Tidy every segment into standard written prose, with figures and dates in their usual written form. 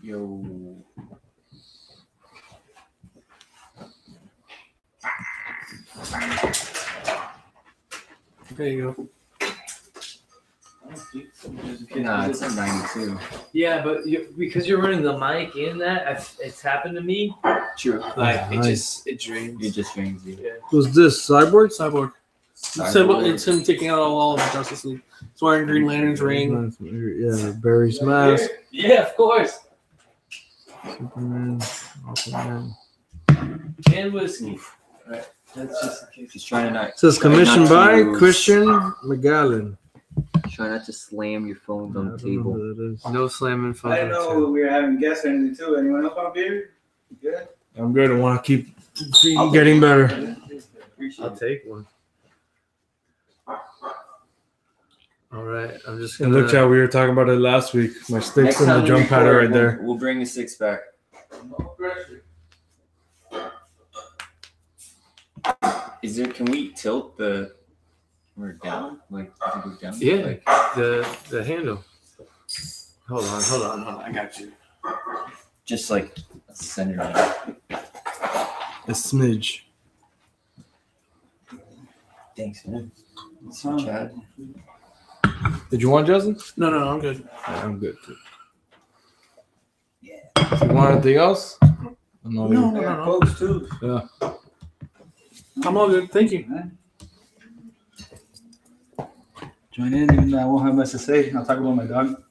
Yo. There you go. Nah, it's a 92. Yeah, but because you're running the mic in that, it's happened to me. True. Like Nice. it drains. It just drains you. Yeah. Who's this? Cyborg? Cyborg. Cyborg. It's him taking out all of Justice League. He's wearing Green Lantern's ring. Yeah, Barry's mask. Yeah, of course. Superman. Aquaman. And whiskey. Right. That's just in case. Just trying to not. It says trying commissioned not by to- Christian McGallen. Try not to slam your phones on the I don't know table. who that is. No slamming phones. I didn't know we were having guests or anything too. Anyone else want beer? Good. I'm good. I want to keep getting better. Appreciate I'll it. take one. All right, I'm just And gonna look how we were talking about it last week. My Next sticks and the time we jump pad record, are right there. We'll bring a 6-pack. No pressure. Is there? Can we tilt the? We're down. Like I think we're down. Yeah, Like, the handle. Hold on. I got you. just like a center. A smidge. Thanks, man. Huh. Chad. Did you want Justin? No, I'm good. Yeah, I'm good too. You want anything else? No. I got Cokes too. Yeah. I'm all good. Thank you. Man. Join in, even though I won't have much to say. I'll talk about my dog.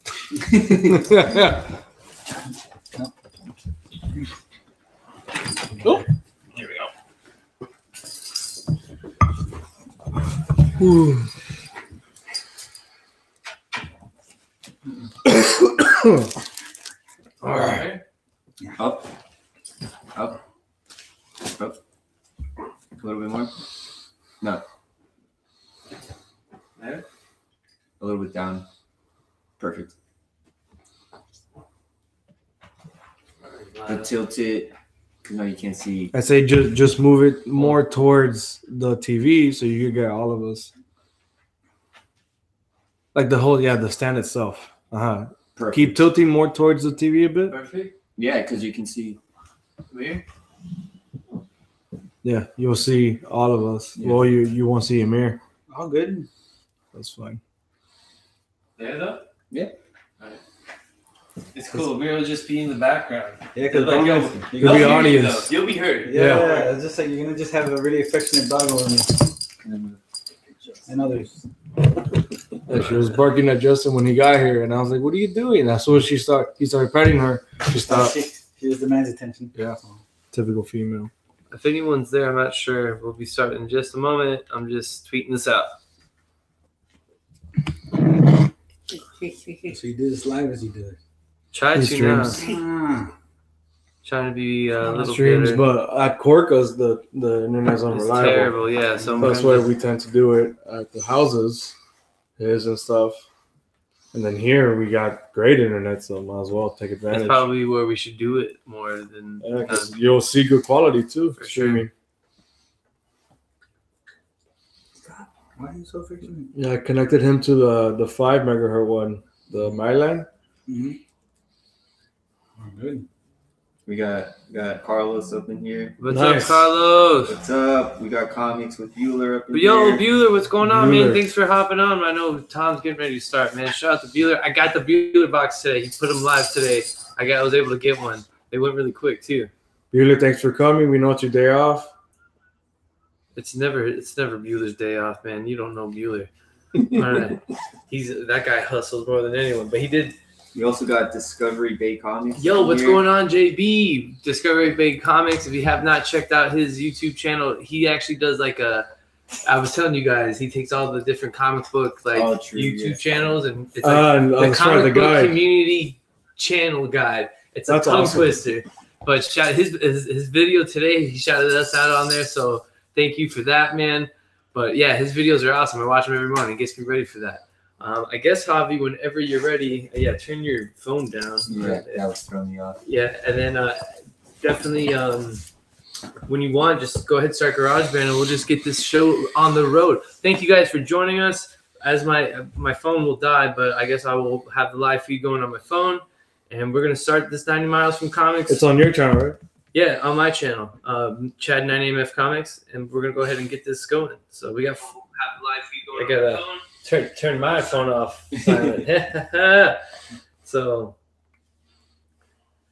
Oh, here we go. Ooh. All right. Up. Up. Up. A little bit more. No. There? A little bit down. Perfect. But tilt it. No, you can't see. I say just move it more towards the TV so you get all of us. Like the stand itself. Perfect. Keep tilting more towards the TV a bit. Perfect. Yeah, because you can see. Here. Yeah, you'll see all of us. Yeah. Well, you won't see Amir. All good. That's fine. There though. Yeah. All right. It's cool. We'll just be in the background. Yeah, because Like, yo, You'll be they'll hear you, audience. though. You'll be heard. yeah, it's just like you're gonna just have a really affectionate dog over me. And others. Yeah, she was barking at Justin when he got here, and I was like, "What are you doing?" That's when he started petting her. She stopped. She just demands attention. Yeah, typical female. If anyone's there, I'm not sure. We'll be starting in just a moment. I'm just tweeting this out. So you do this live as you do it. Try He to now. streams. Trying to be a little Streams, better. but at Corcas, the internet's It's unreliable. terrible. Yeah. So That's why we tend to do it at the houses, his and stuff. And then here we got great internet, so might as well take That's advantage. probably where we should do it more than. Yeah, 'cause you'll see good quality too. For Streaming. Why are you so affectionate? Yeah, I connected him to the 5 megahertz one, the Myland. Mm-hmm. Oh, good. We got Carlos up in here. What's Nice. up, Carlos? What's up? We got comics with Bueller up in But yo, here. Bueller, what's going on, man? Bueller. Thanks for hopping on. I know Tom's getting ready to start, man. Shout out to Bueller. I got the Bueller box today. He put them live today. I was able to get one. They went really quick too. Bueller, thanks for coming. We know it's your day off. It's never Bueller's day off, man. You don't know Bueller. All right. That guy hustles more than anyone. But he did. We also got Discovery Bay Comics. Yo, what's here. going on, JB? Discovery Bay Comics. If you have not checked out his YouTube channel, he actually does I was telling you guys, he takes all the different comic book YouTube channels, and it's like the that's right, comic the book guide. community channel guide. It's a That's tongue awesome. twister. But his video today, he shouted us out on there, so thank you for that, man. But yeah, his videos are awesome. I watch them every morning. It gets me ready for that. I guess, Javi, whenever you're ready, turn your phone down. Yeah, that was throwing me off. Yeah, and then definitely when you want, just go ahead and start GarageBand, and we'll just get this show on the road. Thank you guys for joining us. as my phone will die, but I guess I will have the live feed going on my phone, and we're gonna start this 90 Miles from Comics. It's on your channel, right? Yeah, on my channel, Chad 90MF Comics, and we're gonna go ahead and get this going. So we got have the live feed going. I gotta turn my phone off. So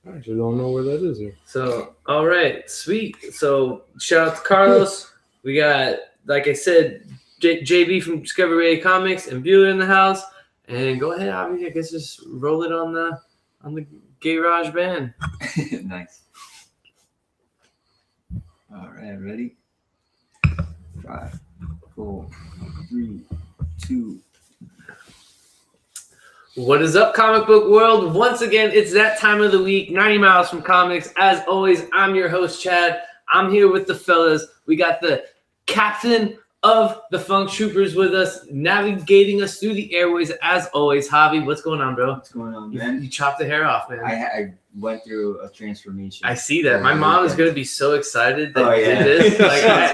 I actually don't know where that is here. So all right, sweet. So shout out to Carlos. We got, like I said, JB from Discovery A Comics and Bueller in the house. And go ahead, Avi, I guess just roll it on the Garage Band. Nice. All right, ready? 5, 4, 3, 2. What is up, comic book world? Once again, it's that time of the week, 90 Miles from Comics. As always, I'm your host, Chad. I'm here with the fellas. We got the captain of the Funk Troopers with us, navigating us through the airways. As always, Javi, what's going on, bro? What's going on, man? You chopped the hair off, man. I went through a transformation. I see that. My mom is going to be so excited that you did this.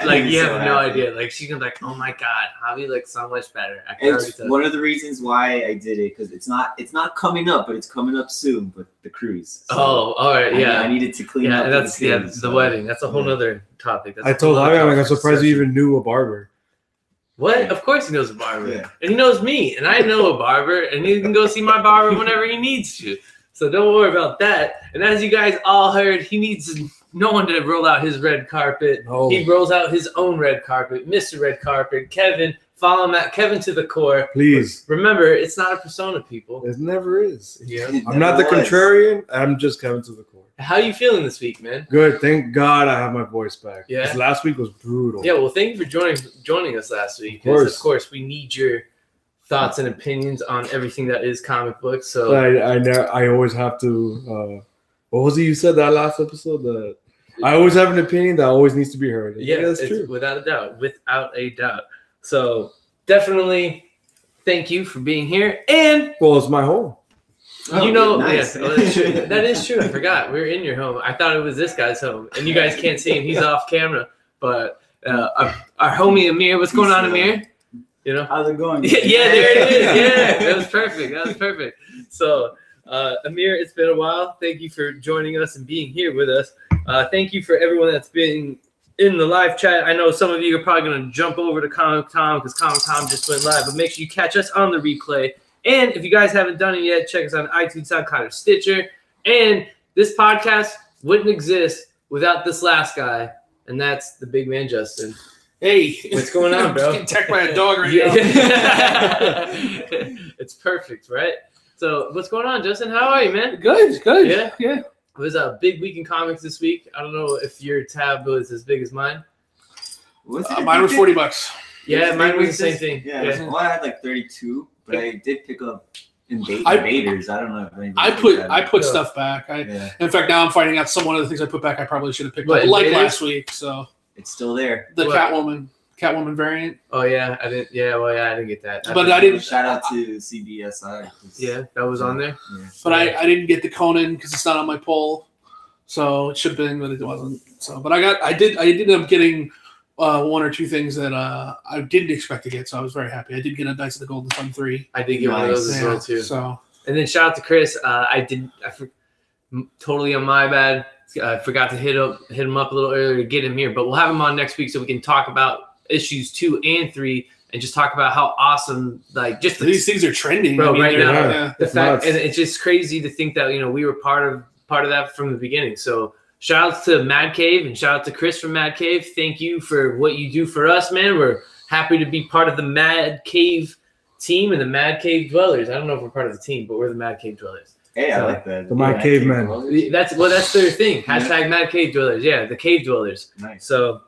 Like you have no idea. Like, she's going to be like, oh my God, Javi looks so much better. It's one of the reasons why I did it, because it's not coming up, but it's coming up soon, but the cruise. So all right, yeah. I needed to clean up. That's the wedding. That's a whole other topic. I told Javi, I'm surprised you even knew a barber. What? Of course he knows a barber. Yeah. And he knows me. And I know a barber. And he can go see my barber whenever he needs to. So don't worry about that. And as you guys all heard, he needs no one to roll out his red carpet. Oh. He rolls out his own red carpet. Mr. Red Carpet. Kevin. Follow him at Kevin to the core. Please. Remember, it's not a persona, people. It never is. Yeah. I'm not the contrarian. I'm just Kevin to the core. How are you feeling this week, man? Good. Thank God I have my voice back. Yeah. 'Cause last week was brutal. Yeah, well, thank you for joining us last week. Of course, we need your thoughts and opinions on everything that is comic books. So I always have to. What was it you said that last episode? That I always have an opinion that always needs to be heard. Yeah, that's it's true. Without a doubt. So definitely thank you for being here. And Well, it's my home. you know, nice. yeah, well, that's true. That is true. I forgot. We're in your home. I thought it was this guy's home. And you guys can't see him. He's off camera. But our homie Amir, what's going on, Amir? You know? How's it going? Yeah, there it is. Yeah, that was perfect. So, Amir, it's been a while. Thank you for joining us and being here with us. Thank you for everyone that's been in the live chat. I know some of you are probably going to jump over to Comic Tom because Comic Tom just went live. But make sure you catch us on the replay. And if you guys haven't done it yet, check us out on iTunes, SoundCloud, or Stitcher. And this podcast wouldn't exist without this last guy, and that's the big man, Justin. Hey, what's going on, bro? I'm getting attacked by a dog right now. now. It's perfect, right? So what's going on, Justin? How are you, man? Good. Yeah? Yeah. It was a big week in comics this week. I don't know if your tab was as big as mine. Mine was $40. Yeah, mine was the same thing. Yeah. Well, I had like 32, but I did pick up Invaders. I don't know if anybody I put stuff back. In fact, now I'm finding out some one of the things I put back I probably should have picked up, like last week. So it's still there. The Catwoman variant. Oh yeah, I didn't. Yeah, well, yeah, I didn't get that. But I didn't. Shout out to CBSI. Yeah, that was on there. Yeah. But I didn't get the Conan because it's not on my poll, so it should have been, but it wasn't. So, but I did end up getting one or two things that I didn't expect to get, so I was very happy. I did get a Dice of the Golden Sun 3. I did get one of those as well too. So, and then shout out to Chris. Totally on my bad. I forgot to hit him up a little earlier to get him here, but we'll have him on next week so we can talk about issues 2 and 3 and just talk about how awesome, like, just these things are trending, bro, right now. Yeah. The fact, and it's just crazy to think that we were part of that from the beginning. So shout out to Mad Cave and shout out to Chris from Mad Cave. Thank you for what you do for us, man. We're happy to be part of the Mad Cave team and the Mad Cave Dwellers. I don't know if we're part of the team, but we're the Mad Cave Dwellers. Hey, I like that. The Mad Cavemen. That's their thing. Hashtag Mad Cave Dwellers. Yeah, the Cave Dwellers. Nice. So,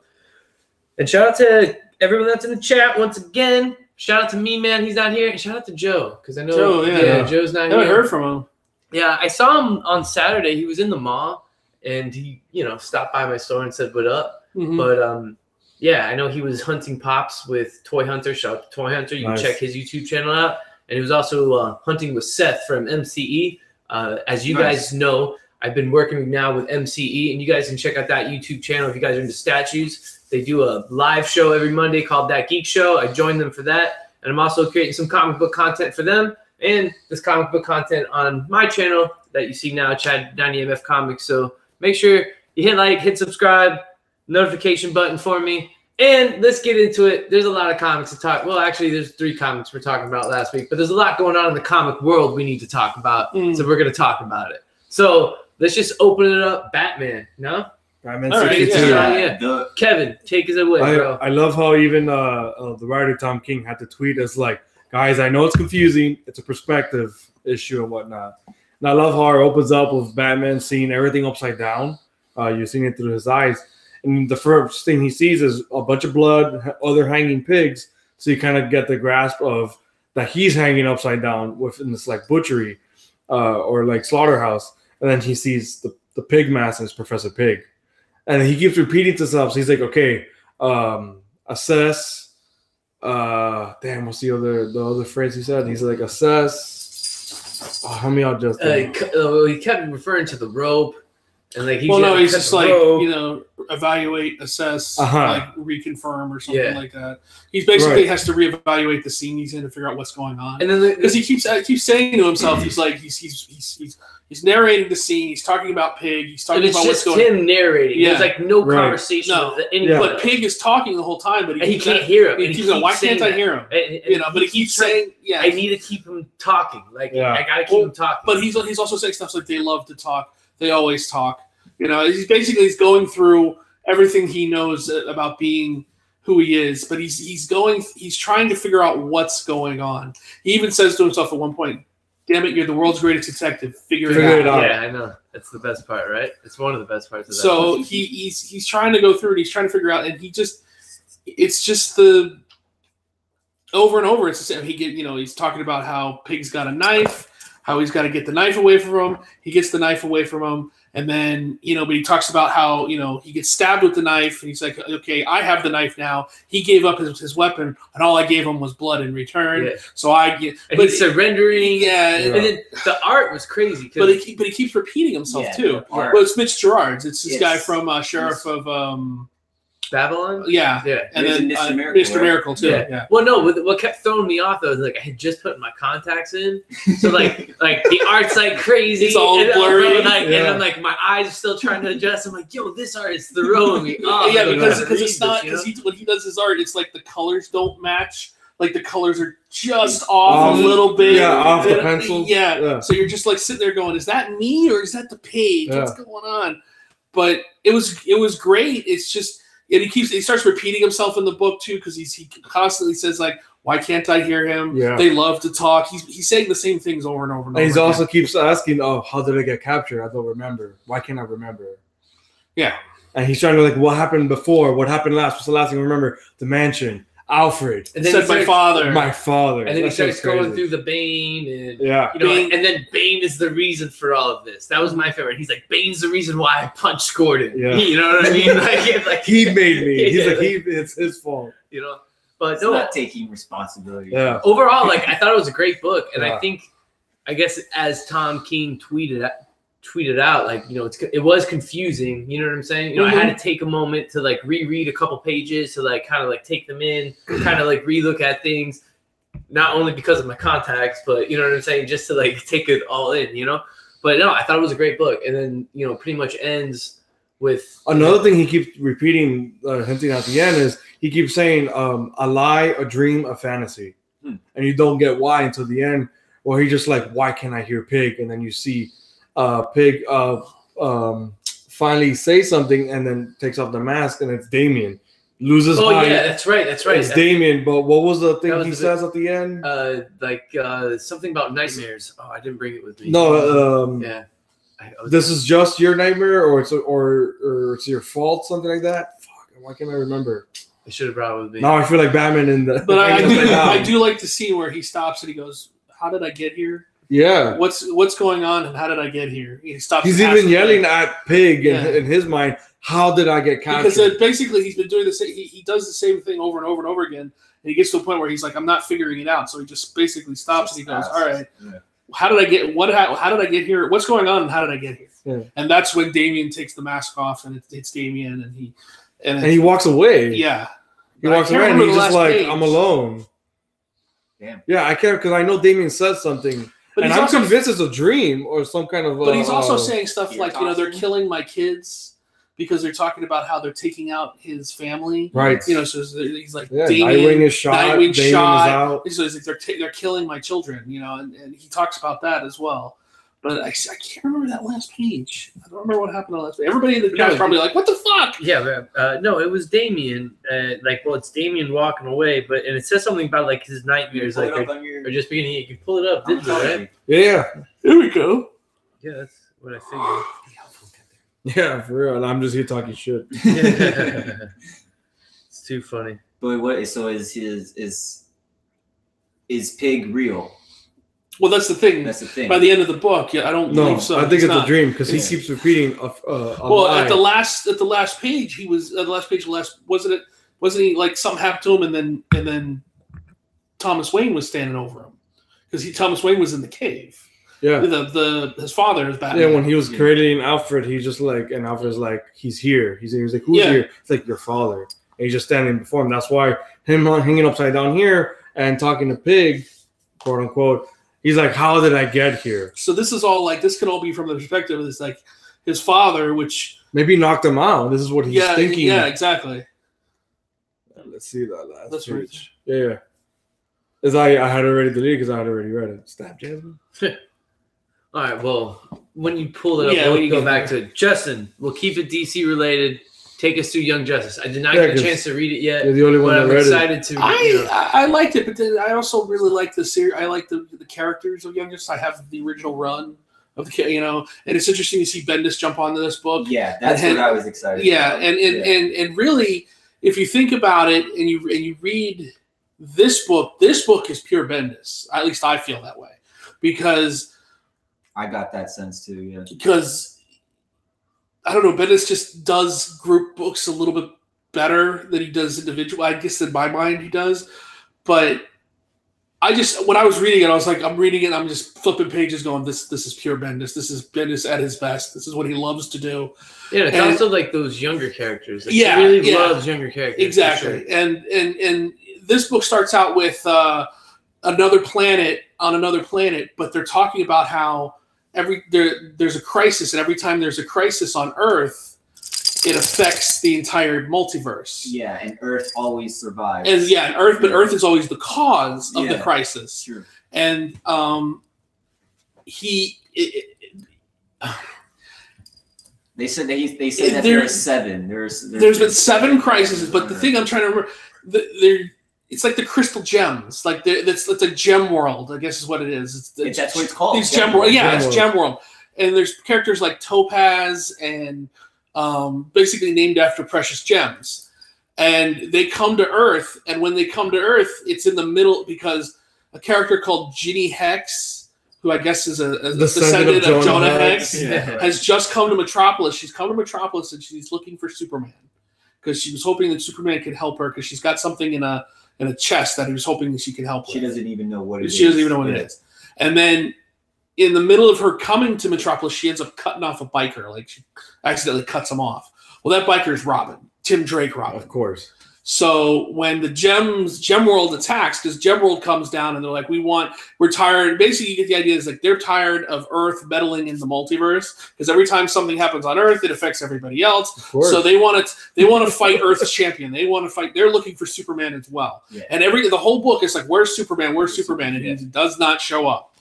and shout out to everyone that's in the chat once again. Shout out to me, man. He's not here. And shout out to Joe, because I know Joe's not here. I haven't heard from him. Yeah, I saw him on Saturday. He was in the mall, and he, stopped by my store and said, "What up?" Mm-hmm. But yeah, I know he was hunting pops with Toy Hunter. Shout out to Toy Hunter. You can check his YouTube channel out. And he was also hunting with Seth from MCE. As you guys know, I've been working now with MCE, and you guys can check out that YouTube channel if you guys are into statues. They do a live show every Monday called That Geek Show. I joined them for that. And I'm also creating some comic book content for them and this comic book content on my channel that you see now, Chad 90MF Comics. So make sure you hit like, hit subscribe, notification button for me. And let's get into it. There's a lot of comics to talk. Well, actually, there's 3 comics we're talking about last week, but there's a lot going on in the comic world we need to talk about. So we're going to talk about it. So let's just open it up. Batman, no? Batman All right, 62. Yeah. Kevin, take us away, bro. I love how even the writer Tom King had to tweet us like, guys, I know it's confusing. It's a perspective issue and whatnot. And I love how it opens up with Batman seeing everything upside down. You're seeing it through his eyes. And the first thing he sees is a bunch of blood, other hanging pigs. So you kind of get the grasp of that he's hanging upside down within this like butchery or like slaughterhouse. And then he sees the pig mask and it's Professor Pig. And he keeps repeating to himself. So he's like, okay, assess. What's the other phrase he said? He's like, assess. Oh, help me out, Justin. He kept referring to the rope. And like he's just like, evaluate, assess, like reconfirm or something like that. He basically has to reevaluate the scene he's in to figure out what's going on. And then because he keeps saying to himself, he's like he's narrating the scene. He's talking about Pig. He's talking about what's going on. It's just him narrating. There's like no conversation with anyone. But Pig is talking the whole time, but he can't hear him. He keeps going, why can't I hear him? But he keeps saying, I need to keep him talking. Like I gotta keep him talking. But he's also saying stuff like they love to talk. They always talk. He's going through everything he knows about being who he is, but he's trying to figure out what's going on. He even says to himself at one point, "Damn it, you're the world's greatest detective. Figure it out." Yeah, I know. That's the best part, right? It's one of the best parts of that. So he's trying to go through it. He's trying to figure out, and it's just the over and over. It's the same. He's talking about how Pig's got a knife, how he's got to get the knife away from him. He gets the knife away from him. And then, but he talks about how, he gets stabbed with the knife. And he's like, okay, I have the knife now. He gave up his weapon, and all I gave him was blood in return. Yeah. So he's surrendering. Yeah. And then the art was crazy. But he keeps repeating himself, too. Well, it's Mitch Gerards. It's this guy from Sheriff of... Babylon? Yeah. And then Mr. Miracle, too. Yeah. Well, no, what kept throwing me off, though, is like I had just put my contacts in. So, like the art's like crazy. It's all blurry. And I'm like, my eyes are still trying to adjust. I'm like, yo, this art is throwing me off. Yeah, because it's not, because when he does his art, it's like the colors don't match. Like the colors are just off a little bit. Yeah, off the pencil. Yeah. So you're just like sitting there going, is that me or is that the page? What's going on? But it was great. It's just... And he starts repeating himself in the book too, because he constantly says like, "Why can't I hear him?" Yeah. They love to talk. He's saying the same things over and over and over. And he also keeps asking, "Oh, how did I get captured? I don't remember. Why can't I remember?" Yeah. And he's trying to like, what happened before? What happened last? What's the last thing I remember? The mansion. Alfred. And then my father. My father. And then he starts going through the Bane, and Bane. And then Bane is the reason for all of this. That was my favorite. He's like, Bane's the reason why I punched Gordon. Yeah. You know what I mean? Like he made me. He's like, it's his fault. But it's not taking responsibility. Yeah. Overall, like I thought it was a great book, and I guess as Tom King tweeted out, like it was confusing. You know what I'm saying? I had to take a moment to like reread a couple pages to like kind of like take them in, kind of like relook at things, not only because of my contacts, but you know what I'm saying, just to like take it all in. But no, I thought it was a great book, and then pretty much ends with another thing he keeps repeating, hinting at the end is he keeps saying a lie, a dream, a fantasy, and you don't get why until the end, where he just like, why can't I hear Pig? And then you see Pig finally say something and then takes off the mask, and it's Damien. Loses mind. Yeah, that's right. It's Damien, but what was the thing he says at the end? Something about nightmares. Oh, I didn't bring it with me. No, this is just your nightmare, or it's your fault, something like that. Fuck, why can't I remember? I should have brought it with me. Now I feel like Batman in the. But I do like to see where he stops and he goes, "How did I get here? Yeah. What's going on, and how did I get here?" He stops. He's even yelling at Pig in his mind. How did I get captured? Because basically he's been doing the same. He does the same thing over and over and over again, and he gets to a point where he's like, "I'm not figuring it out." So he just basically stops and he goes, "All right, how did I get? How did I get here? What's going on, and how did I get here?" Yeah. And that's when Damien takes the mask off, and it's Damien, and he walks away. Yeah, he walks away, and he's just like, "I'm alone." Damn. Yeah, I can't because I know Damien said something, But and he's I'm also, convinced it's a dream or some kind of. but he's also saying stuff fear like, you know, they're toxin? killing my kids because they're talking about how they're taking out his family. right. You know, so he's like, Yeah, Damien, Nightwing is shot. Nightwing Damien shot. is out. So he's like, they're killing my children, you know, and he talks about that as well. But I can't remember that last page. I don't remember what happened on the last page. Everybody in the chat is probably like, what the fuck? Yeah, no, it was Damien. It's Damien walking away, and it says something about like his nightmares, Pull it like up on your- are just beginning. You can pull it up, I'm didn't you? telling Right? you. Yeah, Here we go. Yeah, that's what I figured. yeah, for real. And I'm just here talking shit. It's too funny. But what? So is Pig real? Well, that's the thing. That's the thing. By the end of the book, yeah, I don't No, believe so. I think it's a not. dream because he Yeah. keeps repeating. Well, lie. at the last page, he was at the last page. Wasn't he like something happened to him, and then Thomas Wayne was standing over him because Thomas Wayne was in the cave. Yeah. His father is Batman. Yeah, when he was Yeah. creating Alfred, he just like, and Alfred's like, he's here. He was like, who's Yeah. here? It's like your father. And he's just standing before him. That's why him hanging upside down here and talking to Pig, quote unquote. He's like, how did I get here? So this is all like this could all be from the perspective of this like his father, which Maybe he knocked him out. This is what he's thinking. Yeah, exactly. Let's see that last That's right. page. Yeah. As I had already deleted because I had already read it. Stab Jasmine. All right. Well, when you pull it up, Yeah, when we'll you go get back there. to it. Justin. We'll keep it DC related. Take us through Young Justice. I did not Yeah, get a 'cause chance to read it yet, You're the only one but that I'm read it. excited to. I liked it, but then I also really like the series. I like the characters of Young Justice. I have the original run of the and it's interesting to see Bendis jump onto this book. Yeah, that's And- what I was excited. Yeah, about. and really, if you think about it and you read this book is pure Bendis. At least I feel that way because I got that sense too. Yeah. I don't know, Bendis just does group books a little bit better than he does individual. I guess in my mind he does, but when I was reading it, I was like, I'm reading it, I'm just flipping pages, going, this is pure Bendis. This is Bendis at his best. This is what he loves to do. Yeah, it's And- also like those younger characters. Like, Yeah, he really yeah. loves younger characters. for Exactly. sure. And this book starts out with another planet on another planet, but they're talking about how there's a crisis, and every time there's a crisis on Earth, it affects the entire multiverse. Yeah, and Earth always survives. And yeah, Earth is always the cause of the Yeah. crisis. Sure. And They said that There- there are 7. There's been 7 crises, but the thing I'm trying to remember, it's like the crystal gems, like it's a gem world, I guess is what it is. That's what it's called. These gem world, yeah, Gem it's world. gem world, and there's characters like Topaz and basically named after precious gems, and they come to Earth, and when they come to Earth, it's in the middle because a character called Ginny Hex, who I guess is a descendant of Jonah Hex, Yeah. has just come to Metropolis. She's come to Metropolis and she's looking for Superman because she was hoping that Superman could help her because she's got something in a chest that he was hoping that she could help She with. doesn't even know what it is. She doesn't even know what it Yeah. is. And then in the middle of her coming to Metropolis, she ends up cutting off a biker. Like she accidentally cuts him off. Well, that biker is Robin, Tim Drake Robin. Of course. So when the Gem World attacks, because Gem World comes down and they're like, we're tired. Basically, you get the idea is like they're tired of Earth meddling in the multiverse because every time something happens on Earth, it affects everybody else. Of course. So they want to fight Earth's champion. They want to fight. They're looking for Superman as well. Yeah. And the whole book is like, where's Superman? Where's Superman? And he does not show up.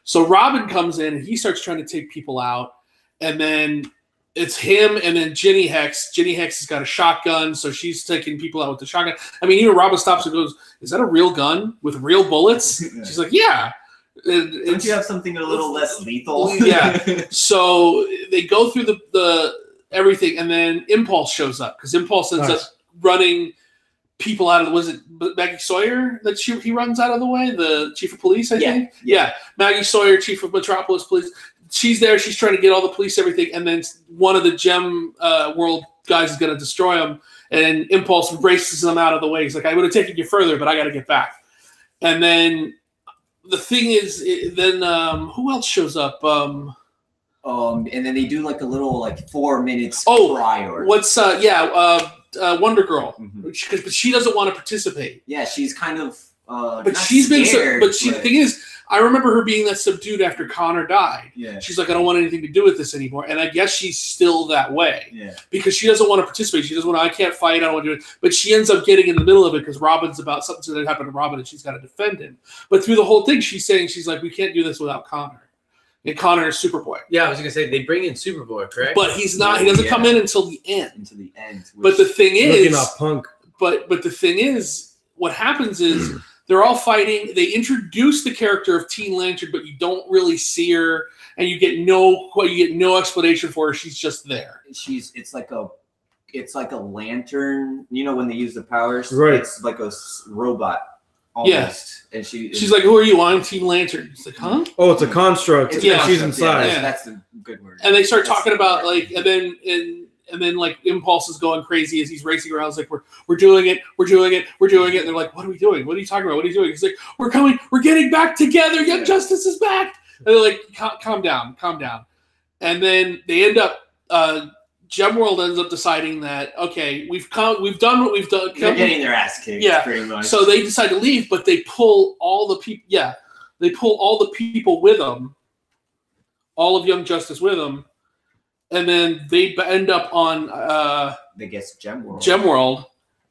So Robin comes in and he starts trying to take people out, and then it's him and then Ginny Hex. Ginny Hex has got a shotgun, so she's taking people out with the shotgun. I mean, even Robin stops and goes, "Is that a real gun with real bullets?" Yeah. She's like, "Yeah." Don't you have something a little less lethal? Yeah. So they go through the everything, and then Impulse shows up because Impulse ends up running people out of. Was it Maggie Sawyer that he runs out of the way? The chief of police, I think. Yeah, Maggie Sawyer, chief of Metropolis Police. She's there. She's trying to get all the police, everything, and then one of the Gem World guys is going to destroy them. And Impulse races them out of the way. He's like, "I would have taken you further, but I got to get back." And then the thing is, who else shows up? And then they do like a little 4 minutes prior. What's Wonder Girl? Mhm. But she doesn't want to participate. Yeah, she's kind of But not she's been. scared, The thing is, I remember her being that subdued after Connor died. Yeah. She's like, I don't want anything to do with this anymore. And I guess she's still that way. Yeah. Because she doesn't want to participate. She doesn't want to, I can't fight, I don't want to do it. But she ends up getting in the middle of it because Robin's about something that happened to Robin and she's got to defend him. But through the whole thing, she's like, we can't do this without Connor. And Connor is Superboy. Yeah, I was gonna say they bring in Superboy, correct? But he's not. He doesn't come in until the end. Until the end. But the thing is, looking at Punk. But the thing is, what happens is they're all fighting. They introduce the character of Teen Lantern, but you don't really see her, and you get no explanation for her. She's just there. It's like a lantern. You know when they use the powers, right? It's like a robot. Almost. Yeah. And she's like, "Who are you? I'm Teen Lantern." It's like, huh? Oh, it's a construct. It's and she's inside. Yeah, that's a good word. And they start talking about like, and then like Impulse is going crazy as he's racing around. It's like we're doing it. And they're like, "What are we doing? What are you talking about? What are you doing?" He's like, "We're coming. We're getting back together. Young Justice is back." And they're like, "Calm down. And then they end up. Gemworld ends up deciding that we've done what we've done. They're getting their ass kicked. Yeah, pretty much. So they decide to leave, but they pull all the people. Yeah, they pull all the people with them, all of Young Justice with them, and then they end up on they guess Gemworld. Gemworld,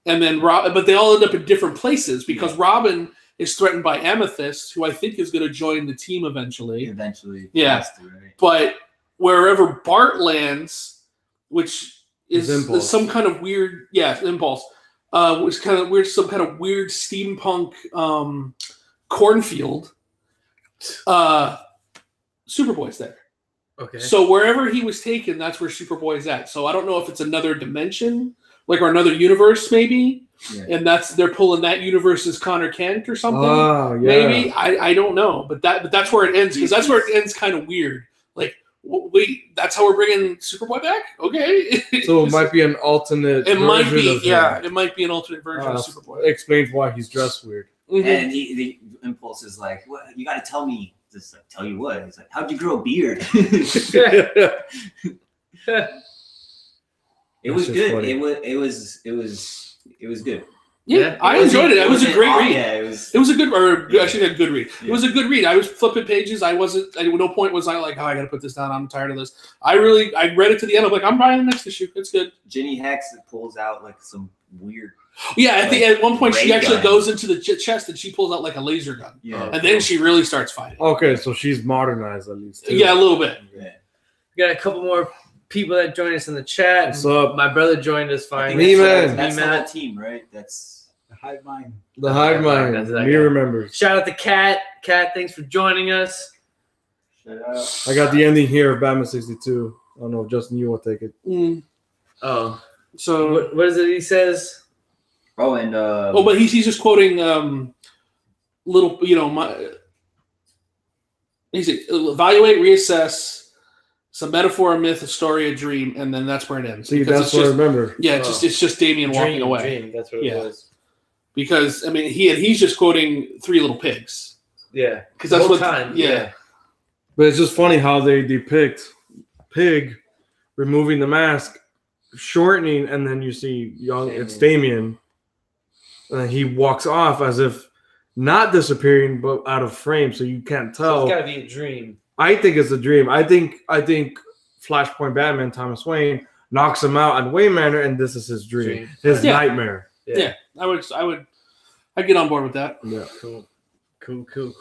and then but they all end up in different places because Robin is threatened by Amethyst, who I think is going to join the team eventually. Yeah, right? But wherever Bart lands, which is some kind of weird, Impulse, which kind of weird, some kind of weird steampunk cornfield. Superboy's there. Okay. So wherever he was taken, that's where Superboy's at. So I don't know if it's another dimension, or another universe, maybe. Yeah. And they're pulling that universe as Connor Kent or something. Oh, yeah. Maybe I don't know, but that's where it ends because that's where it ends kind of weird. Like, wait, that's how we're bringing Superboy back? Okay. So it might be an alternate. It might be, it might be an alternate version of Superboy. Explains why he's dressed weird. Mm-hmm. And the Impulse is like, "What? You got to tell me." Just like, tell you what? He's like, "How'd you grow a beard?" It was good. Funny. It was good. Yeah, I enjoyed it. It was a great read. Yeah, it was a good, I should have good read. Yeah. It was a good read. I was flipping pages. At no point was I like, I got to put this down. I'm tired of this. I read it to the end. I'm like, I'm buying the next issue. It's good. Ginny Hex pulls out like some weird. Yeah, at one point she actually goes into the chest and she pulls out like a laser gun. Yeah, and then she really starts fighting. Okay, so she's modernized at least. Yeah, a little bit. Yeah. We got a couple more people that joined us in the chat. What's up? My brother joined us finally. That's the whole team, right? That's the hive mind. The hive mind. Me remembers. Shout out to Kat. Kat, thanks for joining us. Shout out. I got the ending here of Batman 62. I don't know if Justin, you will take it. Oh, so what is it? He says. Oh, and but he's just quoting little. He's evaluate, reassess. It's a metaphor, a myth, a story, a dream, and then that's where it ends. See, that's what I remember. Yeah, it's just Damian walking away. Dream. That's what it was. Because I mean, he's just quoting Three Little Pigs. Yeah, because that's what time. Yeah, but it's just funny how they depict Pig removing the mask, shortening, and then you see it's Damian, and then he walks off as if not disappearing, but out of frame, so you can't tell. So it's got to be a dream. I think it's a dream. I think Flashpoint Batman, Thomas Wayne, knocks him out on Wayne Manor, and this is his dream. His nightmare. Yeah. I'd get on board with that. Yeah. Cool.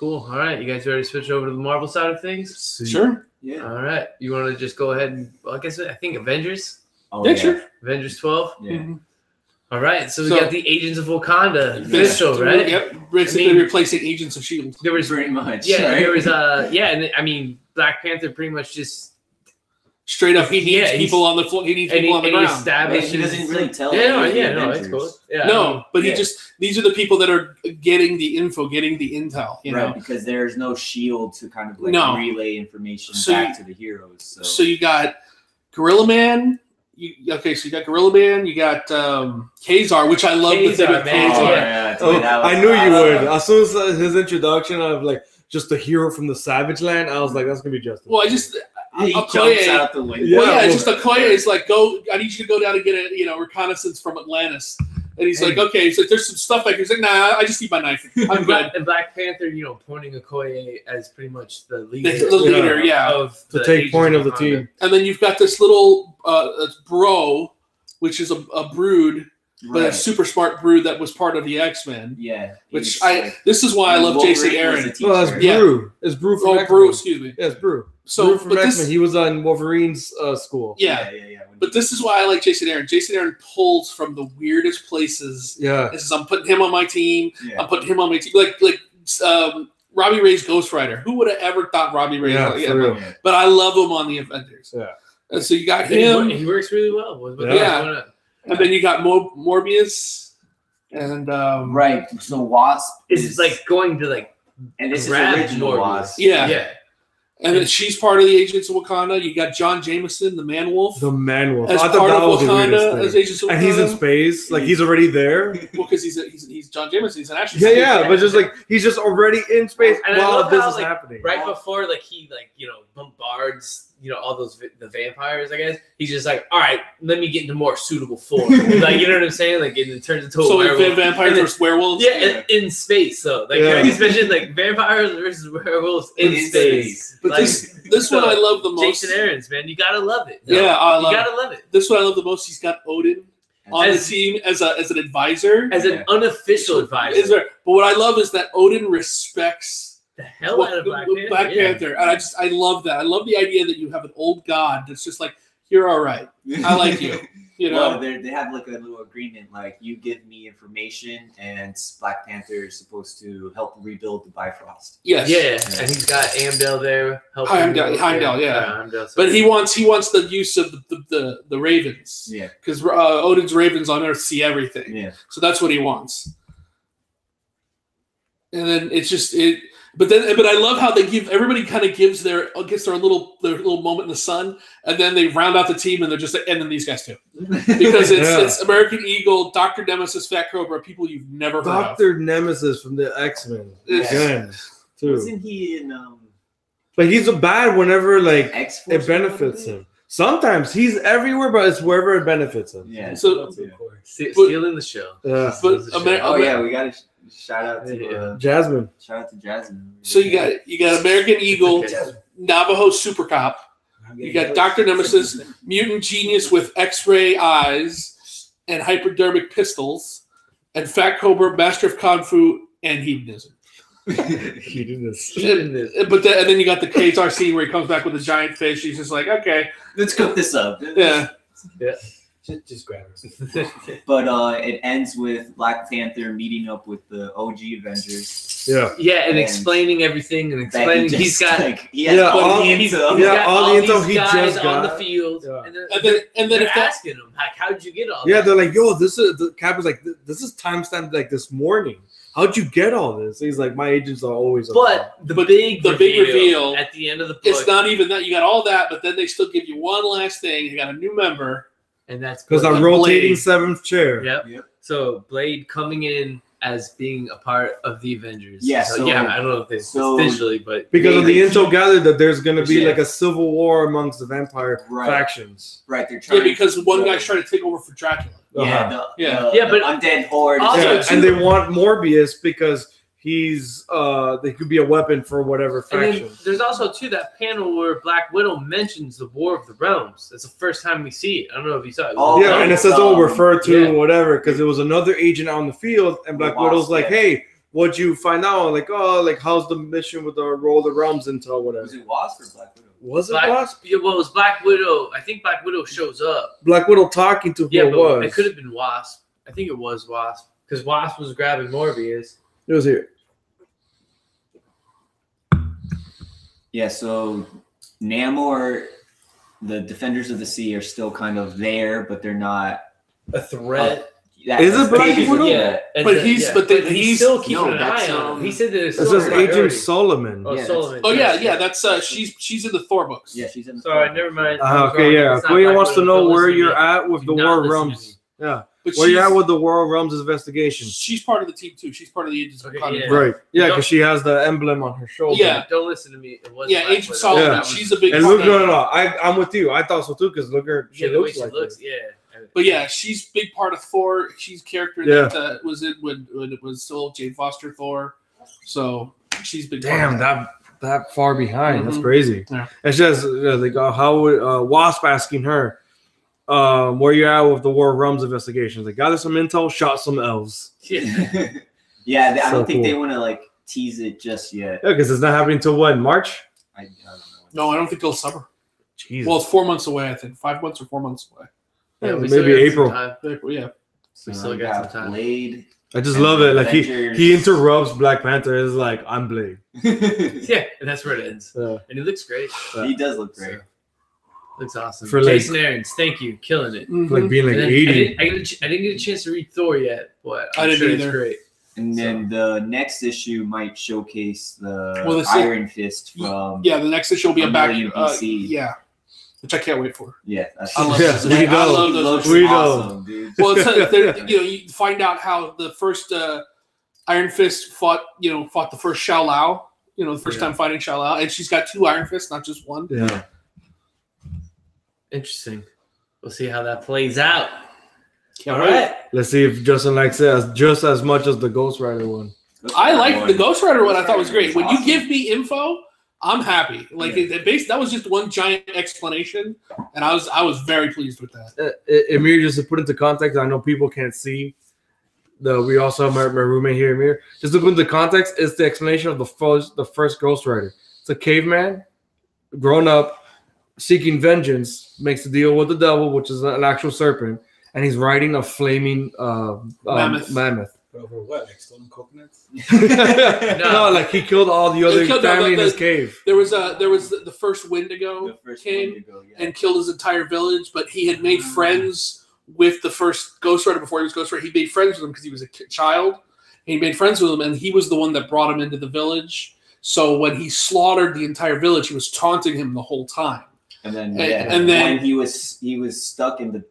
All right. You guys ready to switch over to the Marvel side of things? Sure. Yeah. All right. You want to just go ahead and I think Avengers? Oh, yeah, sure. Avengers 12? Yeah. Mm-hmm. All right. So we got the Agents of Wakanda official, right? Yep. Basically replacing Agents of S.H.I.E.L.D. There was pretty much. Yeah, right? there was and I mean Black Panther pretty much just straight up he needs people on the floor. He needs people on the ground. He doesn't really tell. No, it's cool. Yeah, no, but these are the people that are getting the info, getting the intel. You know, because there's no shield to kind of relay information back to the heroes. So you got Gorilla Man. So you got Gorilla Man, you got Kazar, which I love the thing of Kazar. I knew you would. As soon as his introduction of just a hero from the Savage Land, I was like, that's gonna be Justin. Well, I just he jumps out the window. Just Okoye is like, I need you to go down and get a reconnaissance from Atlantis. And he's like, okay, so there's some stuff back here. He's like, nah, I just need my knife. I'm good. And Black Panther, pointing Okoye as pretty much the leader. The leader, yeah. Of To the take Agents point of the Wakanda. team. And then you've got this little bro, which is a brood, but a super smart brood that was part of the X-Men. Yeah. Which this is why I love Jason Aaron. Well, that's Yeah. Brew. It's Brew from X-Men. Brew, excuse me. Yeah, it's Brew. So, Brew from but X-Men. this, He was on Wolverine's school. yeah. But this is why I like Jason Aaron. Jason Aaron pulls from the weirdest places. Yeah. This is I'm putting him on my team. Yeah. I'm putting him on my team. Like Robbie Ray's Ghost Rider. Who would have ever thought Robbie Ray? Yeah, for real. But I love him on the Avengers. Yeah. And so you got And him, he works really well. Yeah. and then you got Morbius, and Right. So Wasp It's like going to like and this is grab original Morbius. Wasp. Yeah. Yeah. And then she's part of the Agents of Wakanda. You got John Jameson, the Man Wolf, The Man Wolf. as I part thought that of was the Wakanda weirdest as thing. Agents of Wakanda. And he's in space. Like, he's already there. Well, because he's John Jameson. He's an actor. Yeah, but just like, he's just already in space And I while love this how, is like, happening. Right before he bombards all those the vampires, I guess he's just like, all right, let me get into more suitable form. Like, you know what I'm saying? Like, it turns into a So werewolf. vampires And then- versus werewolves. Yeah, in space. So like, Yeah. I just mentioned like vampires versus werewolves in In space. space. But Like, this one I love the most. Jason Aaron's, man, you gotta love it. Yeah, I you love gotta love it. This one I love the most. He's got Odin on the As- team as an advisor. As an unofficial advisor. Is there- But what I love is that Odin respects The hell out of Black Panther. Panther. And I love that. I love the idea that you have an old god that's just like, you're all right. I like you. You know? Well, they have like a little agreement, like you give me information, and Black Panther is supposed to help rebuild the Bifrost. Yes. Yeah, and he's got Amdel there helping. Heimdall, yeah. Heimdall, so- But he wants the use of the ravens. Yeah. Because Odin's ravens on Earth see everything. Yeah. So that's what he wants. And then it's just it. But I love how they give everybody kind of gets their little moment in the sun, and then they round out the team, and they're just and then these guys too, because it's American Eagle, Dr. Nemesis, Fat Cobra, people you've never heard of. Dr. Nemesis from the X-Men. Yes. Again, too. Wasn't he in Like, he's a bad whenever, like, X-Force? it benefits him. Sometimes he's everywhere, but it's wherever it benefits him. Yeah. So- Stealing the show. Yeah. But Oh yeah, we got to shout out to Jasmine. Jasmine. So you got American Eagle, Navajo Super Cop. You got Dr. Nemesis, mutant genius with X-ray eyes and hypodermic pistols, and Fat Cobra, master of kung fu and hedonism. He did this. But then you got the Kazar scene where he comes back with a giant fish. He's just like, okay, Let's cook this up. yeah. Just grab her. But it ends with Black Panther meeting up with the OG Avengers. Yeah. Yeah, and And explaining everything and That explaining he he's got he has Yeah, put all- the he's intel. got all all the these info he guys just on the got. field, Yeah. and then, And then they're if that, asking him, like, how'd you get all Yeah, that? they're like, yo, this is the Cap is like, this is timestamped like this morning. How'd you get all this? He's like, my agents are always. But the big reveal at the end of the book, it's not even that. You got all that, but then they still give you one last thing. You got a new member. and that's because Blade. I'm rotating Blade. seventh chair. Yep. So Blade coming in as being a part of the Avengers. Yeah, So, so- yeah, I don't know if it's so- officially, but Because of the intel gathered that there's going to be Yeah. like a civil war amongst the vampire Right. factions. Right, they're trying. Yeah, because one guy's trying to take over for Dracula. Yeah, Yeah. but undead horde. Also, Yeah, too- and they want Morbius because he's they could be a weapon for whatever and then faction. there's also too that panel where Black Widow mentions the War of the Realms. That's the first time we see it. I don't know if you saw it. Oh, Yeah, and it says, "Oh, refer to Yeah. whatever," because it was another agent out in the field, and Black Wasp, Widow's like, yeah. "Hey, what'd you find out? Like, oh, like how's the mission with the Roll the Realms intel, whatever." Was it Wasp or Black Widow? Was it Black, Wasp? yeah, well, it was Black Widow. I think Black Widow shows up. Black Widow talking to who Yeah, it but was. it could have been Wasp. I think it was Wasp because Wasp was grabbing Morbius. It was here. Yeah, so Namor, the Defenders of the Sea are still kind of there, but they're not. A threat. Is it Black Widow? Yeah, and But he's still keeping no, an eye that's, on him. He said that it's It still says a Agent priority. Solomon. Oh, Yeah, Solomon. Oh yeah, that's she's in the Thor books. Yeah, she's in the. Sorry, never mind. I was Okay, wrong. yeah. It's not Koya Black wants to Widow. know Don't where listen to you're me. at with Do the not War listen to Realms. me. Yeah. But Where you she's- at with the War Realms investigation? She's part of the team too. She's part of the Agents of Okay, Wakanda. yeah. Right. Yeah, Don't- because she has the emblem on her shoulder. Yeah. Don't listen to me. It was Yeah, Black Agent Widow. Solomon. Yeah. She's a big And part look, of no. I'm with you. I thought so too, because look, her, she Yeah, the way looks she like looks. her. Yeah. But yeah, she's big part of Thor. She's a character that was in when it was still Jane Foster Thor. So she's big. Damn, that far behind. That's crazy. Yeah. It's just like how would Wasp asking her, where you at with the War of Realms investigations? They gathered some intel, shot some elves. Yeah. Yeah, I So don't think cool. they want to like tease it just yet. Yeah, because it's not happening until when? March? I don't know. No, I don't think till summer. Jesus. Well, it's 4 months away. I think 5 months or 4 months away. Yeah, we maybe still got some April. time. April, yeah. So We still we got some time. Blade. I just And love it. Like Avengers. he interrupts Black Panther. It's like, I'm Blade. Yeah, and that's where it ends. Uh, And he looks great. He does look great. So, looks awesome. For, like- Jason Aarons, thank you, killing it. like being like And then 80. I didn't get a chance to read Thor yet, but I I'm didn't sure it's either. great. And then the next issue might showcase the Well, the Iron Fist from Yeah, the next issue will be A about million BC. yeah, which I can't wait for. That's I love Yeah, those. we I know. love He those. looks We know. awesome, dude. Well, you find out how the first Iron Fist fought the first Shao Lao. The first time fighting Shao Lao, and she's got 2 Iron Fists, not just one. Yeah. Interesting. We'll see how that plays out. Can't All wait. right. Let's see if Justin likes it just as much as the Ghost Rider one. I like the Ghost Rider one. I thought was great. It's When awesome. you give me info, I'm happy. Like that was just one giant explanation, and I was very pleased with that. Amir, just to put into context, I know people can't see. We also have my roommate here, Amir. Just to put into context, it's the explanation of the first Ghost Rider. It's a caveman, grown up, seeking vengeance, makes a deal with the devil, which is an actual serpent, and he's riding a flaming mammoth. Over what? Like stolen coconuts? No, like he killed all the other family in his cave. There was the first Wendigo The first came one to go, yeah. and killed his entire village, but he had made friends with the first Ghost Rider before he was Ghost Rider. He made friends with him because he was a child. And he made friends with him, and he was the one that brought him into the village. So when he slaughtered the entire village, he was taunting him the whole time. And then and then- when he was stuck in the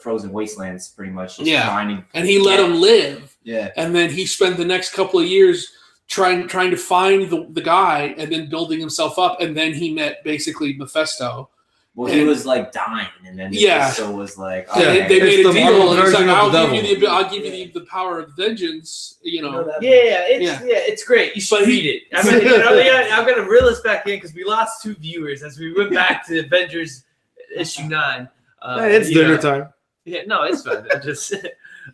frozen wastelands, pretty much. Just Yeah. finding, And he let him live. Yeah. And then he spent the next couple of years trying to find the guy and then building himself up. And then he met basically Mephisto. Well, he And- was like dying, and then Yeah. so was like, And okay. they made It's a the Marvel deal. And he's like, version of I'll the give you the power of vengeance. It's great. You should But read it. I'm gonna reel us back in because we lost 2 viewers as we went back to Avengers issue 9. Hey, it's dinner time. Yeah, no, it's fine. I just,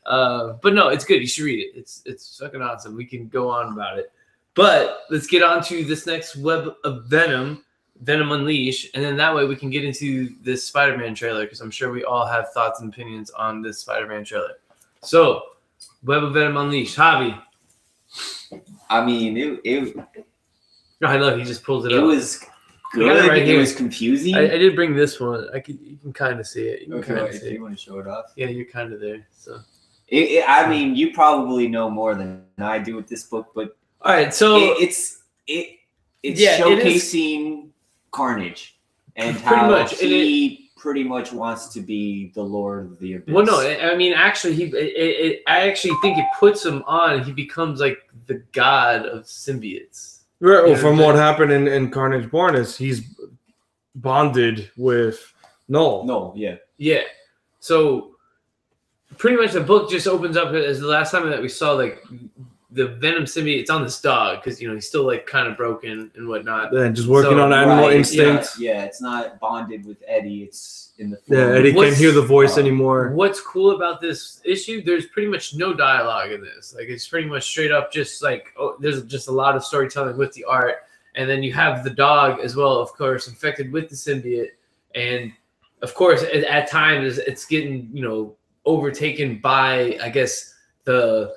but no, it's good. You should read it. It's fucking awesome. We can go on about it, but let's get on to this next web of Venom Unleashed, and then that way we can get into this Spider-Man trailer because I'm sure we all have thoughts and opinions on this Spider-Man trailer. So, Web of Venom Unleashed, Javi. I mean, I love he just pulled it it up. was I got it good. right It here. was confusing. I did bring this one. You can kind of see it. You can kind of Okay, see if it. you want to show it off. Yeah, you're kind of there. So, I mean, you probably know more than I do with this book, but all right. So it's yeah, it is- showcasing Carnage and Pretty how much, and he pretty much wants to be the Lord of the Abyss. well, no, I mean, actually, I actually think it puts him on. He becomes like the god of symbiotes. Right, well, Yeah, from the- what happened in Carnage Born is he's bonded with Null. No, yeah. Yeah. So pretty much the book just opens up as the last time that we saw like the Venom symbiote. It's on this dog because he's still like kind of broken and whatnot. And just working So- on animal Right, instinct. Yeah, it's not bonded with Eddie. It's in the Yeah, form Eddie of- can't What's- hear the voice anymore. What's cool about this issue? There's pretty much no dialogue in this. Like it's pretty much straight up just like there's just a lot of storytelling with the art, and then you have the dog as well, of course, infected with the symbiote, and of course at times it's getting overtaken by I guess the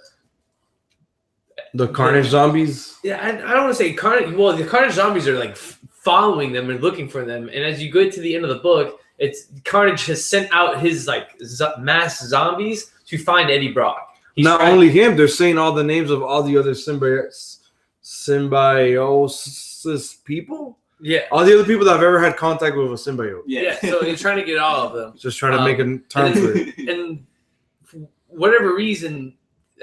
Carnage zombies. yeah I don't want to say Carnage. Well, the Carnage zombies are like following them and looking for them, and as you go to the end of the book, it's Carnage has sent out his like mass zombies to find Eddie Brock. He's Not trying- only him, they're saying all the names of all the other symbiosis people. yeah. All the other people that have ever had contact with a symbiote. Yeah, so he's trying to get all of them. Just trying to make a term for it. And for whatever reason,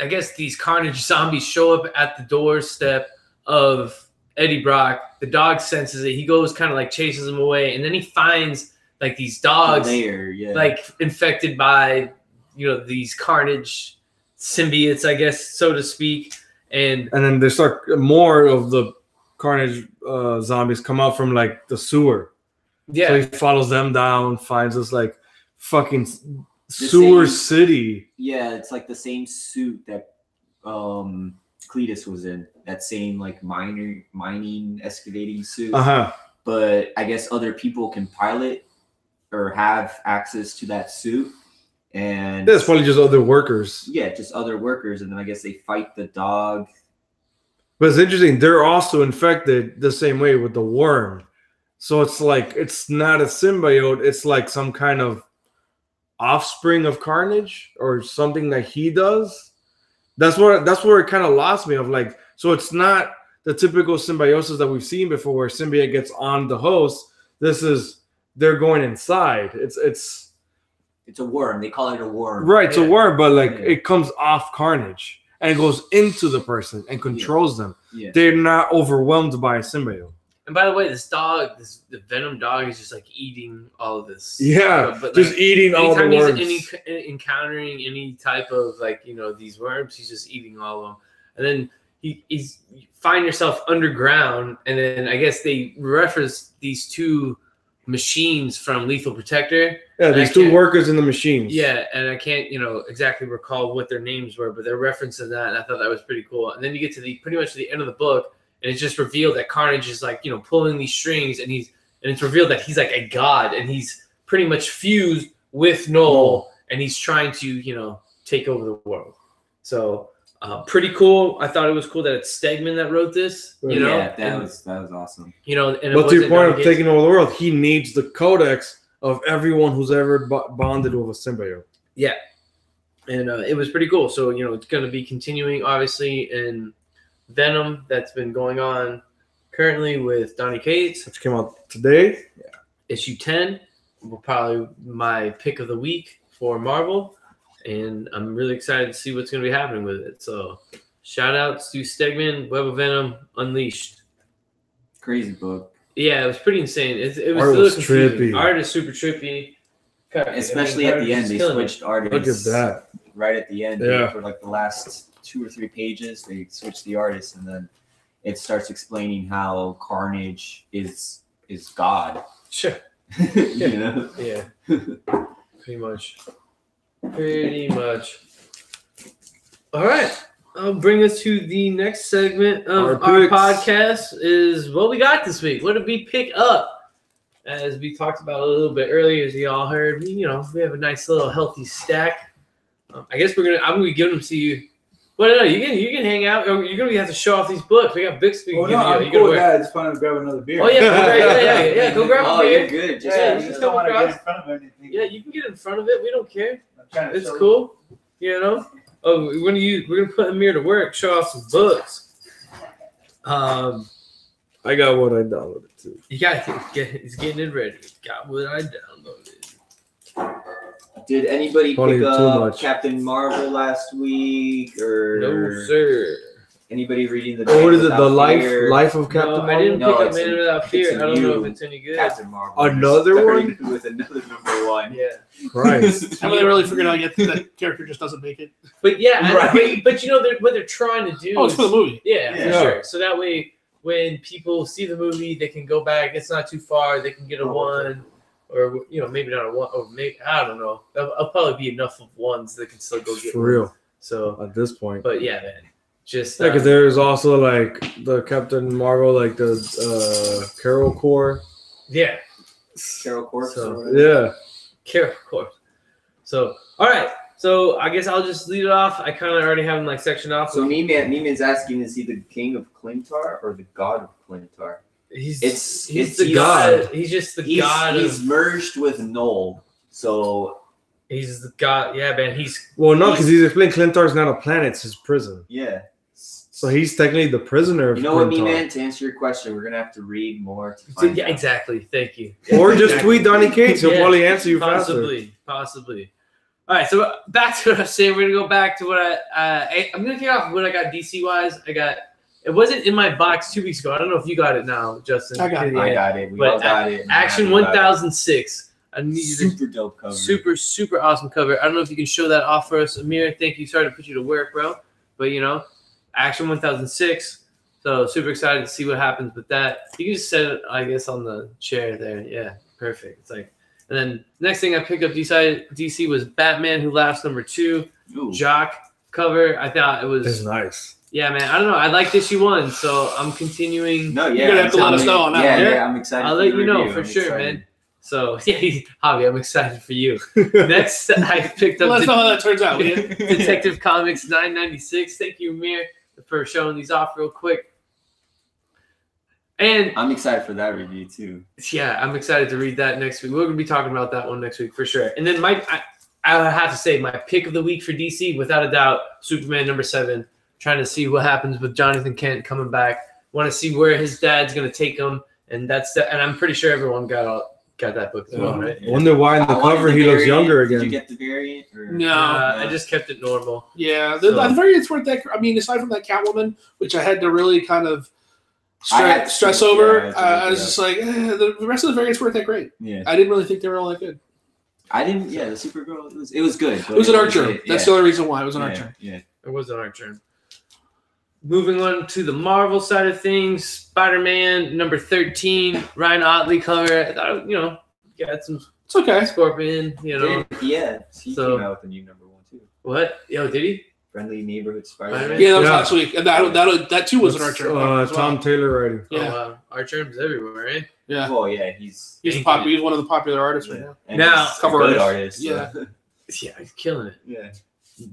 I guess these Carnage zombies show up at the doorstep of Eddie Brock. The dog senses it. He goes kind of like chases him away. And then he finds like these dogs, Layer, yeah. like infected by these Carnage symbiotes, I guess, so to speak, and then they start more of the Carnage zombies come out from like the sewer. yeah, So he follows them down, finds this like fucking sewer city. Yeah, it's like the same suit that Cletus was in. That same like mining excavating suit. But I guess other people can pilot or have access to that suit. And it's probably just other workers. Yeah, just other workers, and then I guess they fight the dog. But it's interesting, they're also infected the same way with the worm. So it's like it's not a symbiote, it's like some kind of offspring of Carnage or something that he does. That's where it kind of lost me of like, so it's not the typical symbiosis that we've seen before where symbiote gets on the host. This is they're going inside. It's a worm. They call it a worm. Right, it's a worm, but like it comes off Carnage and it goes into the person and controls them. Yeah. They're not overwhelmed by a symbiote. And by the way, the Venom dog is just like eating all of this. Yeah, but just like, eating all the worms. He's encountering any type of like these worms, he's just eating all of them. And then you find yourself underground, and then I guess they reference these two machines from Lethal Protector. Yeah, these two workers in the machines. Yeah, and I can't exactly recall what their names were, but they're referencing that, and I thought that was pretty cool. And then you get to pretty much the end of the book. And it's just revealed that Carnage is like, pulling these strings, and it's revealed that he's like a god, and he's pretty much fused with Noel, and he's trying to, take over the world. So pretty cool. I thought it was cool that it's Stegman that wrote this. Yeah, that was awesome. And but to your point of taking over the world, he needs the codex of everyone who's ever bonded with a symbiote. Yeah, and it was pretty cool. So it's going to be continuing, obviously, in Venom that's been going on currently with Donny Cates, which came out today. Yeah. Issue 10 will probably my pick of the week for Marvel, and I'm really excited to see what's going to be happening with it. So shout outs to Stegman, Web of Venom, Unleashed. Crazy book. Yeah, it was pretty insane. It was art was trippy. Art is super trippy. Especially at the end, they switched artists. Look at that. Right at the end, yeah. For like the last 2 or 3 pages, they switch the artist, and then it starts explaining how Carnage is God. Sure. Yeah. Pretty much. All right. I'll bring us to the next segment of our podcast is what we got this week. What did we pick up? As we talked about a little bit earlier, as you all heard, we have a nice little healthy stack. I guess I'm gonna be giving them to you. Well, no, you can hang out. You're gonna have to show off these books. We got books. I'm cool with that. I just wanted to grab another beer. Oh yeah. Go grab a beer. You're good. You just don't want to get in front of anything. Yeah, you can get in front of it. We don't care. It's cool. Oh, we're gonna put Amir to work. Show off some books. I got what I downloaded too. You got he's getting it ready. Got what I downloaded. Did anybody pick up Captain Marvel last week, or no, sir? Anybody reading the? What is it? The life of Captain Marvel? I didn't pick up Man Without Fear. I don't know if it's any good. Captain Marvel. Another one with another #1. Yeah. Christ. I really figured out yet that character just doesn't make it. But yeah, right. but what they're trying to do. Oh, it's for the movie. Yeah, for sure. So that way, when people see the movie, they can go back. It's not too far. They can get a 1. Or maybe not a 1, or maybe I don't know. That'll probably be enough of 1s that can still go get for real. So at this point, but yeah, man, just because there's also like the Captain Marvel, like the Carol Corps. Yeah, Carol Corps. Yeah, Carol Corps. So all right, so I guess I'll just lead it off. I kind of already have them like sectioned off. So Neiman's asking, is he the king of Clintar or the god of Clintar? He's the god. He's just the god. He's merged with Noel, so he's the god. Yeah, man. Because he's explaining Clintar's not a planet; it's his prison. Yeah. So he's technically the prisoner of Clintar. What, Neiman? To answer your question, we're gonna have to read more to find out. Exactly. Thank you. Or just tweet Donny Cates; he'll probably answer you possibly. All right, so back to what I was saying. We're gonna go back to what I'm gonna kick off what I got DC wise. It wasn't in my box 2 weeks ago. I don't know if you got it now, Justin. I got it. I got it. We all got it. Action 1006. I need super dope cover. Super awesome cover. I don't know if you can show that off for us, Amir. Thank you. Sorry to put you to work, bro. But Action 1006. So super excited to see what happens with that. You can just set it, I guess, on the chair there. Yeah, perfect. It's like, and then next thing I picked up DC was Batman Who Laughs #2. Ooh. Jock cover. I thought it was. It's nice. Yeah, man. I don't know. I liked issue 1, so I'm continuing. No, yeah. You're gonna have to let us know on that. Yeah, I'm excited. I'll let you know for sure, man. So yeah, Javi, I'm excited for you. Next, I picked up. Let us know how that turns out. Detective Comics 996. Thank you, Amir, for showing these off real quick. And I'm excited for that review too. Yeah, I'm excited to read that next week. We're gonna be talking about that one next week for sure. And then I have to say my pick of the week for DC, without a doubt, Superman #7. Trying to see what happens with Jonathan Kent coming back. Want to see where his dad's gonna take him, and and I'm pretty sure everyone got that book as well, right? I wonder why in the cover he looks younger again. Did you get the variant? Or? No, I just kept it normal. Yeah, the variants weren't that. I mean, aside from that Catwoman, which I had to really kind of stress over, I was just like, the rest of the variants weren't that great. Yeah, I didn't really think they were all that good. I didn't. Yeah, the Supergirl it was good. It was an art term. That's the only reason why it was an art term. Yeah, it was an art term. Moving on to the Marvel side of things, Spider-Man #13, Ryan Otley cover. I thought, got some. It's okay. Scorpion, Yeah, he came out with a new #1 too. What? Yo, did he? Friendly Neighborhood Spider-Man. Yeah, that was last week, and that too was an art term. Tom Taylor writing. Yeah, art terms everywhere, eh? Yeah. Well, yeah, he's one of the popular artists right now. And now, cover artist. Yeah. Yeah, he's killing it. Yeah.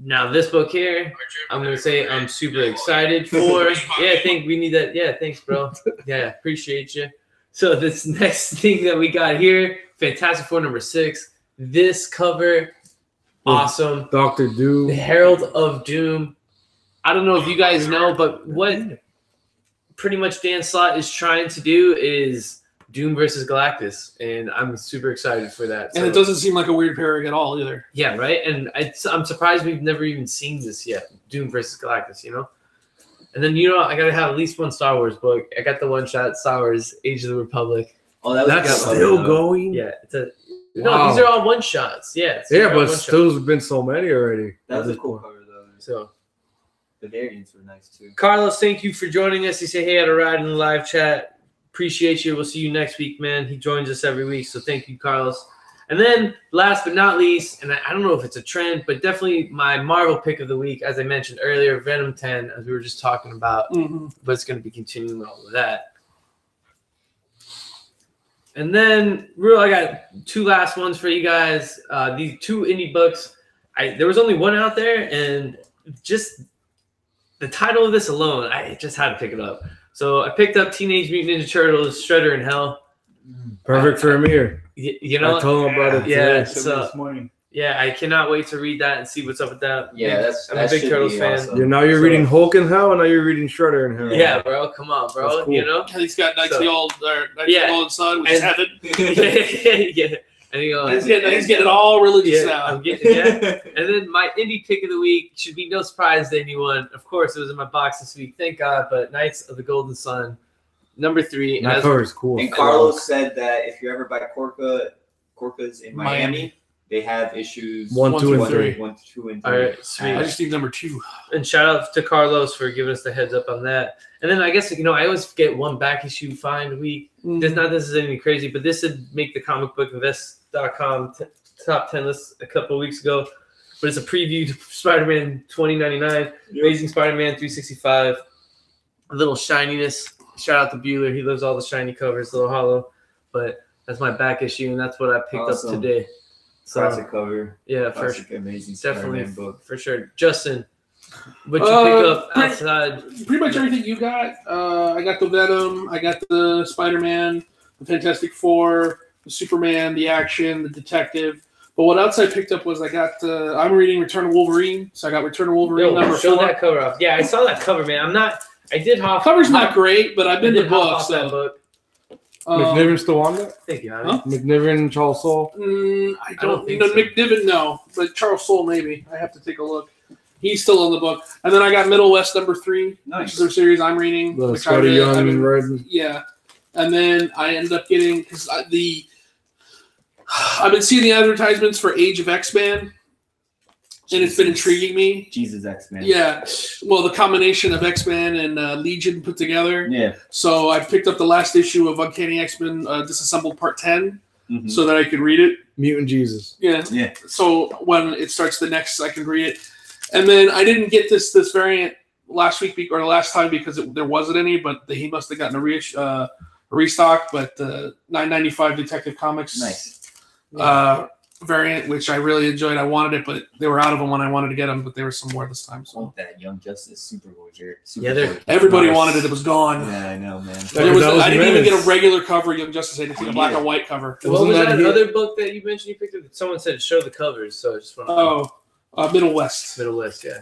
Now this book here, I'm gonna say I'm super excited for. Yeah, I think we need that. Yeah, thanks, bro. Yeah, appreciate you. So this next thing that we got here, Fantastic Four #6. This cover, awesome. Dr. Doom. The Herald of Doom. I don't know if you guys know, but what pretty much Dan Slott is trying to do is Doom versus Galactus, and I'm super excited for that. And it doesn't seem like a weird pairing at all either. Yeah, right? And I'm surprised we've never even seen this yet, Doom versus Galactus, And then, I got to have at least one Star Wars book. I got the one-shot Star Wars Age of the Republic. Oh, that's still going? Yeah. No, these are all one-shots. Yeah. But still there's been so many already. That was a cool cover, though. So the variants were nice, too. Carlos, thank you for joining us. He said, hey, I had a ride in the live chat. Appreciate you. We'll see you next week, man. He joins us every week, so thank you, Carlos. And then, last but not least, and I don't know if it's a trend, but definitely my Marvel pick of the week, as I mentioned earlier, Venom 10, as we were just talking about, but it's going to be continuing all of that. And then, I got two last ones for you guys. These two indie books. There was only one out there, and just the title of this alone, I just had to pick it up. So I picked up Teenage Mutant Ninja Turtles, Shredder in Hell. Perfect for Amir. I told him about it. Yeah, this morning. Yeah, I cannot wait to read that and see what's up with that. Yeah, I'm a big Turtles fan. Awesome. You're reading Hulk in Hell, and now you're reading Shredder in Hell. Yeah, bro, come on, bro. Cool. He's got 90-year-old son, which is heaven. Yeah. And he's getting it all religious now. I'm getting And then my indie pick of the week should be no surprise to anyone. Of course, it was in my box this week. Thank God. But Knights of the Golden Sun, #3. That cover is cool. And Carlos said that if you ever buy Corcas in Miami, they have issues 1, 2, and 3. 1, 2, and 3. All right, sweet. I just need #2. And shout out to Carlos for giving us the heads up on that. And then I guess, I always get one back issue find a week. This is anything crazy, but this did make the comicbookinvest.com top 10 list a couple of weeks ago. But it's a preview to Spider-Man 2099, Amazing Spider-Man 365, a little shininess. Shout out to Bueller. He loves all the shiny covers, a little hollow. But that's my back issue, and that's what I picked up today. So, classic cover. Yeah, classic, amazing definitely Spider-Man book. For sure. Justin, what you pick up outside? Pretty much everything you got. I got the Venom. I got the Spider-Man, the Fantastic Four, the Superman, the Action, the Detective. But what else I picked up was I'm reading Return of Wolverine, so I got Return of Wolverine #4. Show that cover off. Yeah, I saw that cover, man. I did hop. Cover's not great, but I've been to books. That book. McNiven still on that? Thank you, Huh? McNiven and Charles Soule? I don't think so. McNiven, no. But Charles Soule, maybe. I have to take a look. He's still on the book. And then I got Middle West #3, which is their series I'm reading. The Scotty Young writing. Yeah. And then I ended up getting, because I've been seeing the advertisements for Age of X-Man, and it's been intriguing me. Jesus X-Man. Yeah. Well, the combination of X-Man and Legion put together. Yeah. So I picked up the last issue of Uncanny X-Men Disassembled Part 10 so that I could read it. Mutant Jesus. Yeah. Yeah. So when it starts the next, I can read it. And then I didn't get this variant last week or last time because there wasn't any, but he must have gotten a restock. But $9.95 Detective Comics variant, which I really enjoyed. I wanted it, but they were out of them when I wanted to get them. But there was some more this time. So that Young Justice Superboy shirt. Everybody wanted it. It was gone. Yeah, I know, man. I didn't even get a regular cover Young Justice. I didn't get a black and white cover. What was that other book that you mentioned you picked up? Someone said show the covers, so I just want to Middle West. Middle West, yeah.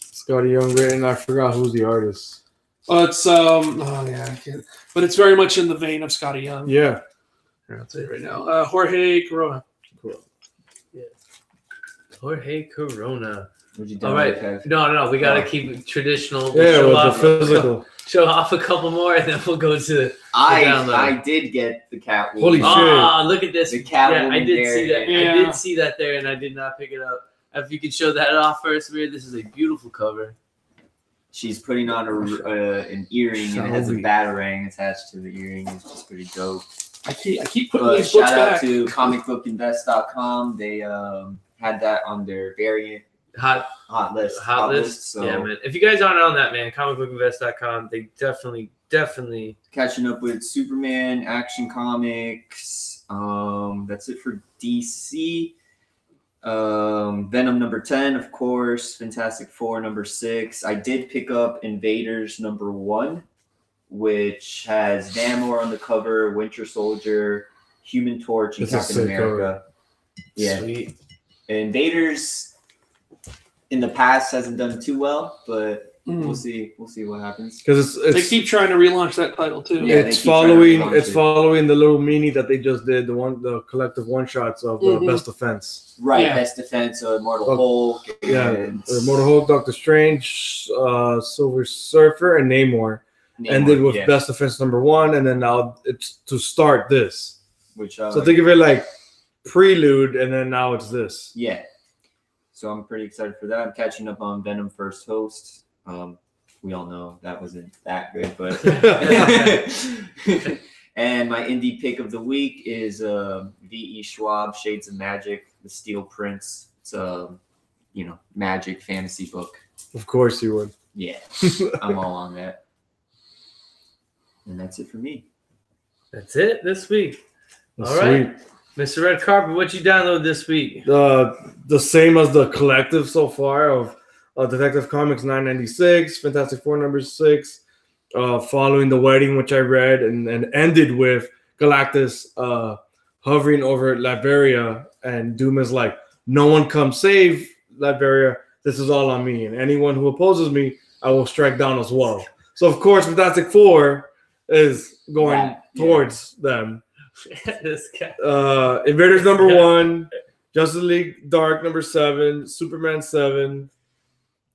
Scotty Young written. I forgot who's the artist. It's I can't. But it's very much in the vein of Scotty Young. Yeah. I'll tell you right now. Jorge Corona. Yeah. Jorge Corona. All right. No. We got to keep it traditional. Yeah, with the physical. Show off a couple more, and then we'll go to. I did get the Catwoman. Holy shit! Oh, look at this. The Catwoman. I did see that. Yeah. I did see that there, and I did not pick it up. If you could show that off first, Amir, this is a beautiful cover. She's putting on an earring, and it has a batarang attached to the earring. It's just pretty dope. I keep putting these books shout out back. to comicbookinvest.com. They had that on their variant hot list. So yeah, man. If you guys aren't on that, man, comicbookinvest.com, they definitely catching up with Superman, Action Comics. That's it for DC. Venom number 10, of course. Fantastic Four number 6. I did pick up Invaders number 1, which has Namor on the cover, Winter Soldier, Human Torch, and Captain America. Yeah. Sweet. Invaders in the past hasn't done too well, but we'll see what happens. Because they keep trying to relaunch that title too. Yeah, it's following the little mini that they just did, the collective one shots of Best Defense. Right, yeah. Best Defense, Immortal Hulk. Immortal Hulk, Doctor Strange, Silver Surfer, and Namor. Ended with Best Defense number 1, and then now it's to start this. So think of it like prelude, and then now it's this. Yeah. So I'm pretty excited for that. I'm catching up on Venom First Host. We all know that wasn't that good, but and my indie pick of the week is V.E. Schwab, Shades of Magic, The Steel Prince. It's a magic fantasy book. Of course you would. Yeah, I'm all on that. And that's it for me. That's it this week. All right. Mr. Red Carpet, what you download this week? The same as the collective so far of Detective Comics 996, Fantastic Four number 6, Following the Wedding, which I read, and ended with Galactus hovering over Latveria, and Doom is like, no one come save Latveria, this is all on me, and anyone who opposes me, I will strike down as well. So, of course, Fantastic Four is going towards them. This guy. Invaders number 1, Justice League Dark number 7, Superman 7,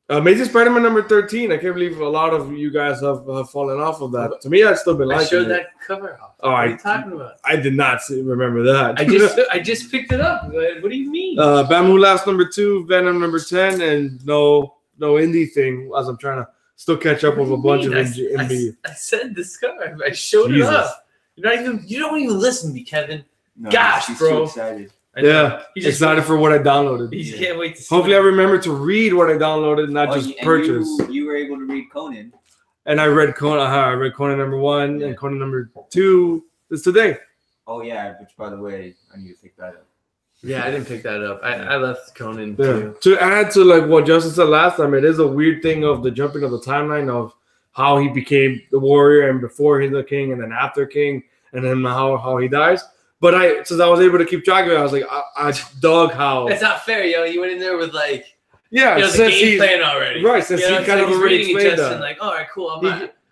Amazing Spider-Man number 13. I can't believe a lot of you guys have fallen off of that. To me, I've still been liking it. I showed that cover off. What are you talking about? I did not remember that. I just picked it up. What do you mean? Bamboo Last number 2, Venom number 10, and no indie thing as I'm trying to still catch up with a bunch of indie. I said this cover. I showed it up. You don't even listen to me, Kevin. No, gosh, bro. So excited. Yeah, he's excited for what I downloaded. He can't wait to see. Hopefully, I remember to read what I downloaded, not just purchase. You were able to read Conan. And I read Conan. I read Conan number 1 and Conan number 2 is today. Oh yeah, which by the way, I need to pick that up. Yeah, I didn't pick that up. I left Conan too. To add to like what Justin said last time, it is a weird thing of the jumping of the timeline of how he became the warrior and before he's the king and then after king and then how he dies. But since I was able to keep track of it, I was like, I dug how. That's not fair, yo. You went in there with like, the game plan already. Right, since he kind of already explained that. Like, all right, cool.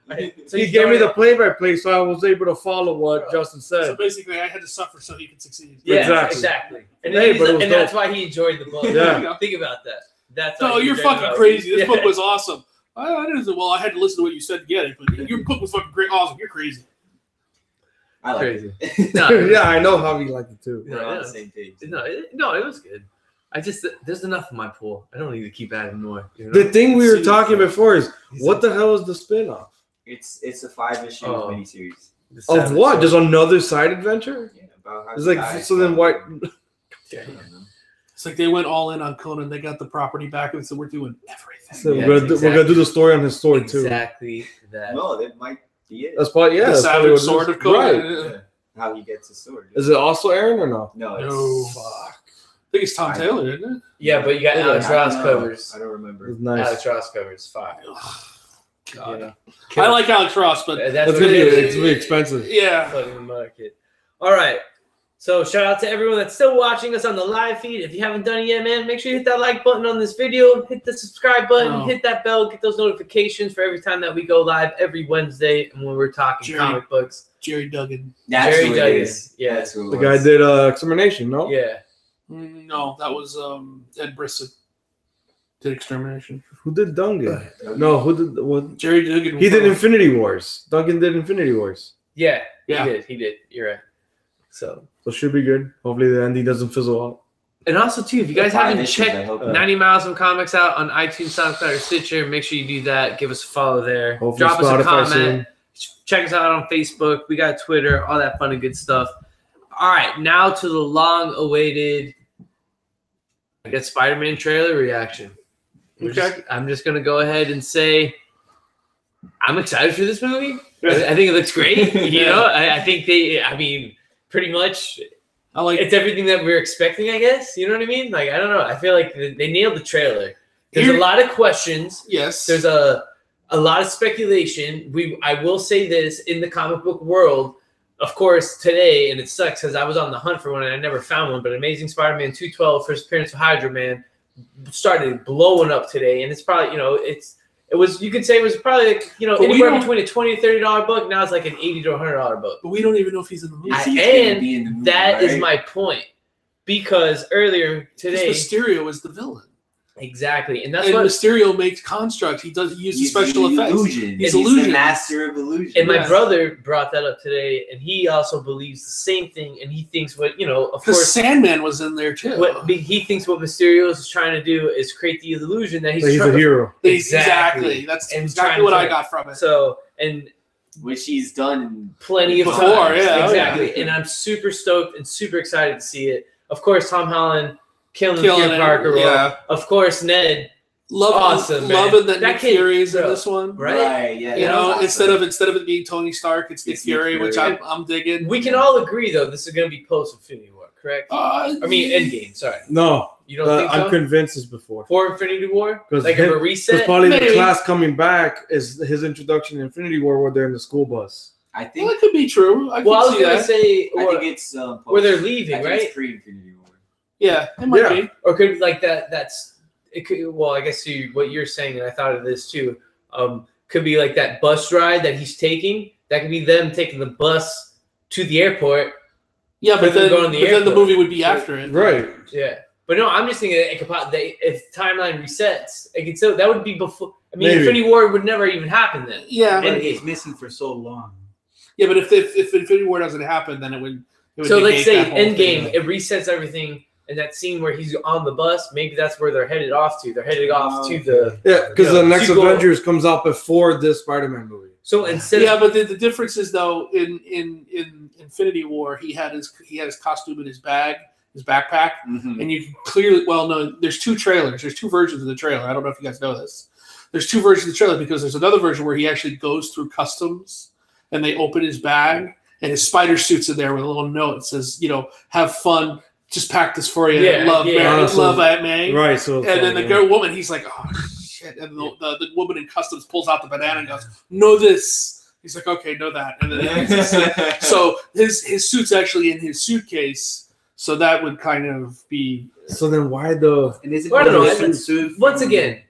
He gave me the play-by-play, so I was able to follow what Justin said. So basically, I had to suffer so he could succeed. Yeah, exactly. And, that's why he enjoyed the book. Yeah. Think about that. That's you're fucking crazy. This book was awesome. I didn't say, well, I had to listen to what you said to get it, but your book was fucking great, awesome. You're crazy. I like Crazy. it. No, Yeah, I know Javi liked it too. We're on the same page. No, it was good. There's enough in my pool. I don't need to keep adding more. You know? The thing we were talking before is, what the hell is the spin-off? It's a 5-issue miniseries. Of what? There's another side adventure? Yeah, about how It's he like, died. so then what? It's like they went all in on Conan. They got the property back and said, we're doing everything. So Yeah, we're gonna do the story on his sword too. Exactly that. No, that might be it. That's probably The that's probably savage what it sword is. of Conan. Right. Yeah. How he gets his sword. Is it also Aaron or no? No, No. it's Fuck. I think it's Tom Taylor, isn't it? Yeah, but you got Alex I don't Ross know. covers. I don't remember. It's nice. Alex Ross covers 5. God. Yeah. I like Alex Ross, but That's It's what gonna be, it is. it's gonna be expensive. yeah. Flooding the market. All right. So shout out to everyone that's still watching us on the live feed. If you haven't done it yet, man, make sure you hit that like button on this video, hit the subscribe button, hit that bell, get those notifications for every time that we go live every Wednesday and when we're talking comic books. Jerry Duggan. That's Jerry who it Duggan. is. Yeah. That's who it The was. guy did Extermination, no? Yeah. No, that was Ed Brissett. Did Extermination. Who did Duncan? No, who did what? Jerry Duggan. He did Infinity Wars. Duncan did Infinity Wars. Yeah. Yeah. He did. You're right. So it should be good. Hopefully the ending doesn't fizzle out. and also too, if you guys haven't checked I hope 90 Miles from Comics out on iTunes, SoundCloud, or Stitcher, make sure you do that. Give us a follow there. Hopefully Drop us a Spotify comment. soon. Check us out on Facebook. We got Twitter, all that fun and good stuff. All right, now to the long-awaited, I guess, Spider-Man trailer reaction. I'm just going to go ahead and say I'm excited for this movie. I think it looks great. You know, I think pretty much I like it's everything that we're expecting, I guess. You know what I mean? Like, I don't know. I feel like they nailed the trailer. There's a lot of questions. Yes. There's a lot of speculation. I will say this, in the comic book world, of course, today, and it sucks because I was on the hunt for one and I never found one, but Amazing Spider-Man 212, first appearance of Hydra Man, started blowing up today. And it's probably, you could say it was probably like, anywhere between a $20 to $30 book. Now it's like an $80 to $100 book. But we don't even know if he's in the movie. That is my point. Because earlier today, Mysterio is the villain. Exactly, and that's what Mysterio makes constructs. He uses special effects. He's the master of illusion. And my brother brought that up today, and he also believes the same thing. And he thinks of course, Sandman was in there too. He thinks what Mysterio is trying to do is create the illusion that he's a hero. Exactly. That's exactly what I got from it. So, which he's done plenty of before, times. yeah, exactly. Yeah. And I'm super stoked and super excited to see it. Of course, Tom Holland. Killing Peter Parker role. Yeah. Of course, Ned. Loving that Nick Fury is in this one. Right. Yeah. Awesome. instead of it being Tony Stark, it's Nick Fury, which I'm digging. We can all agree though this is going to be post Infinity War, correct? Endgame. Sorry. No. You don't think so? I'm convinced it's before. For Infinity War? Like a reset? Because probably the class coming back is his introduction to Infinity War where they're in the school bus. I think that could be true. I was going to say I think it's where they're leaving, right? It's pre-Infinity War. Yeah, it might be. Or could be like that. It could. Well, I guess what you're saying, and I thought of this too. Could be like that bus ride that he's taking. That could be them taking the bus to the airport. Yeah, but then the movie would be after it, right? Yeah, but no, I'm just thinking that it could. If timeline resets, it could. So that would be before. I mean, Infinity War would never even happen then. Yeah, but it's missing for so long. Yeah, but if Infinity War doesn't happen, then it would so let's say Endgame, it resets everything. And that scene where he's on the bus, maybe that's where they're headed off to. They're headed off to the because the next Avengers comes out before this Spider-Man movie. So instead, but the difference is though in Infinity War, he had his costume in his backpack, and you can clearly there's two trailers. There's two versions of the trailer. I don't know if you guys know this. There's two versions of the trailer because there's another version where he actually goes through customs and they open his bag and his spider suit's in there with a little note that says, have fun. Just packed this for you. Love Aunt May. Right. So and then the woman, he's like, oh shit. And the woman in customs pulls out the banana and goes, know this. He's like, okay, know that. And then so his suit's actually in his suitcase. So that would kind of be. So then why the? And is it I don't know. Suit once again.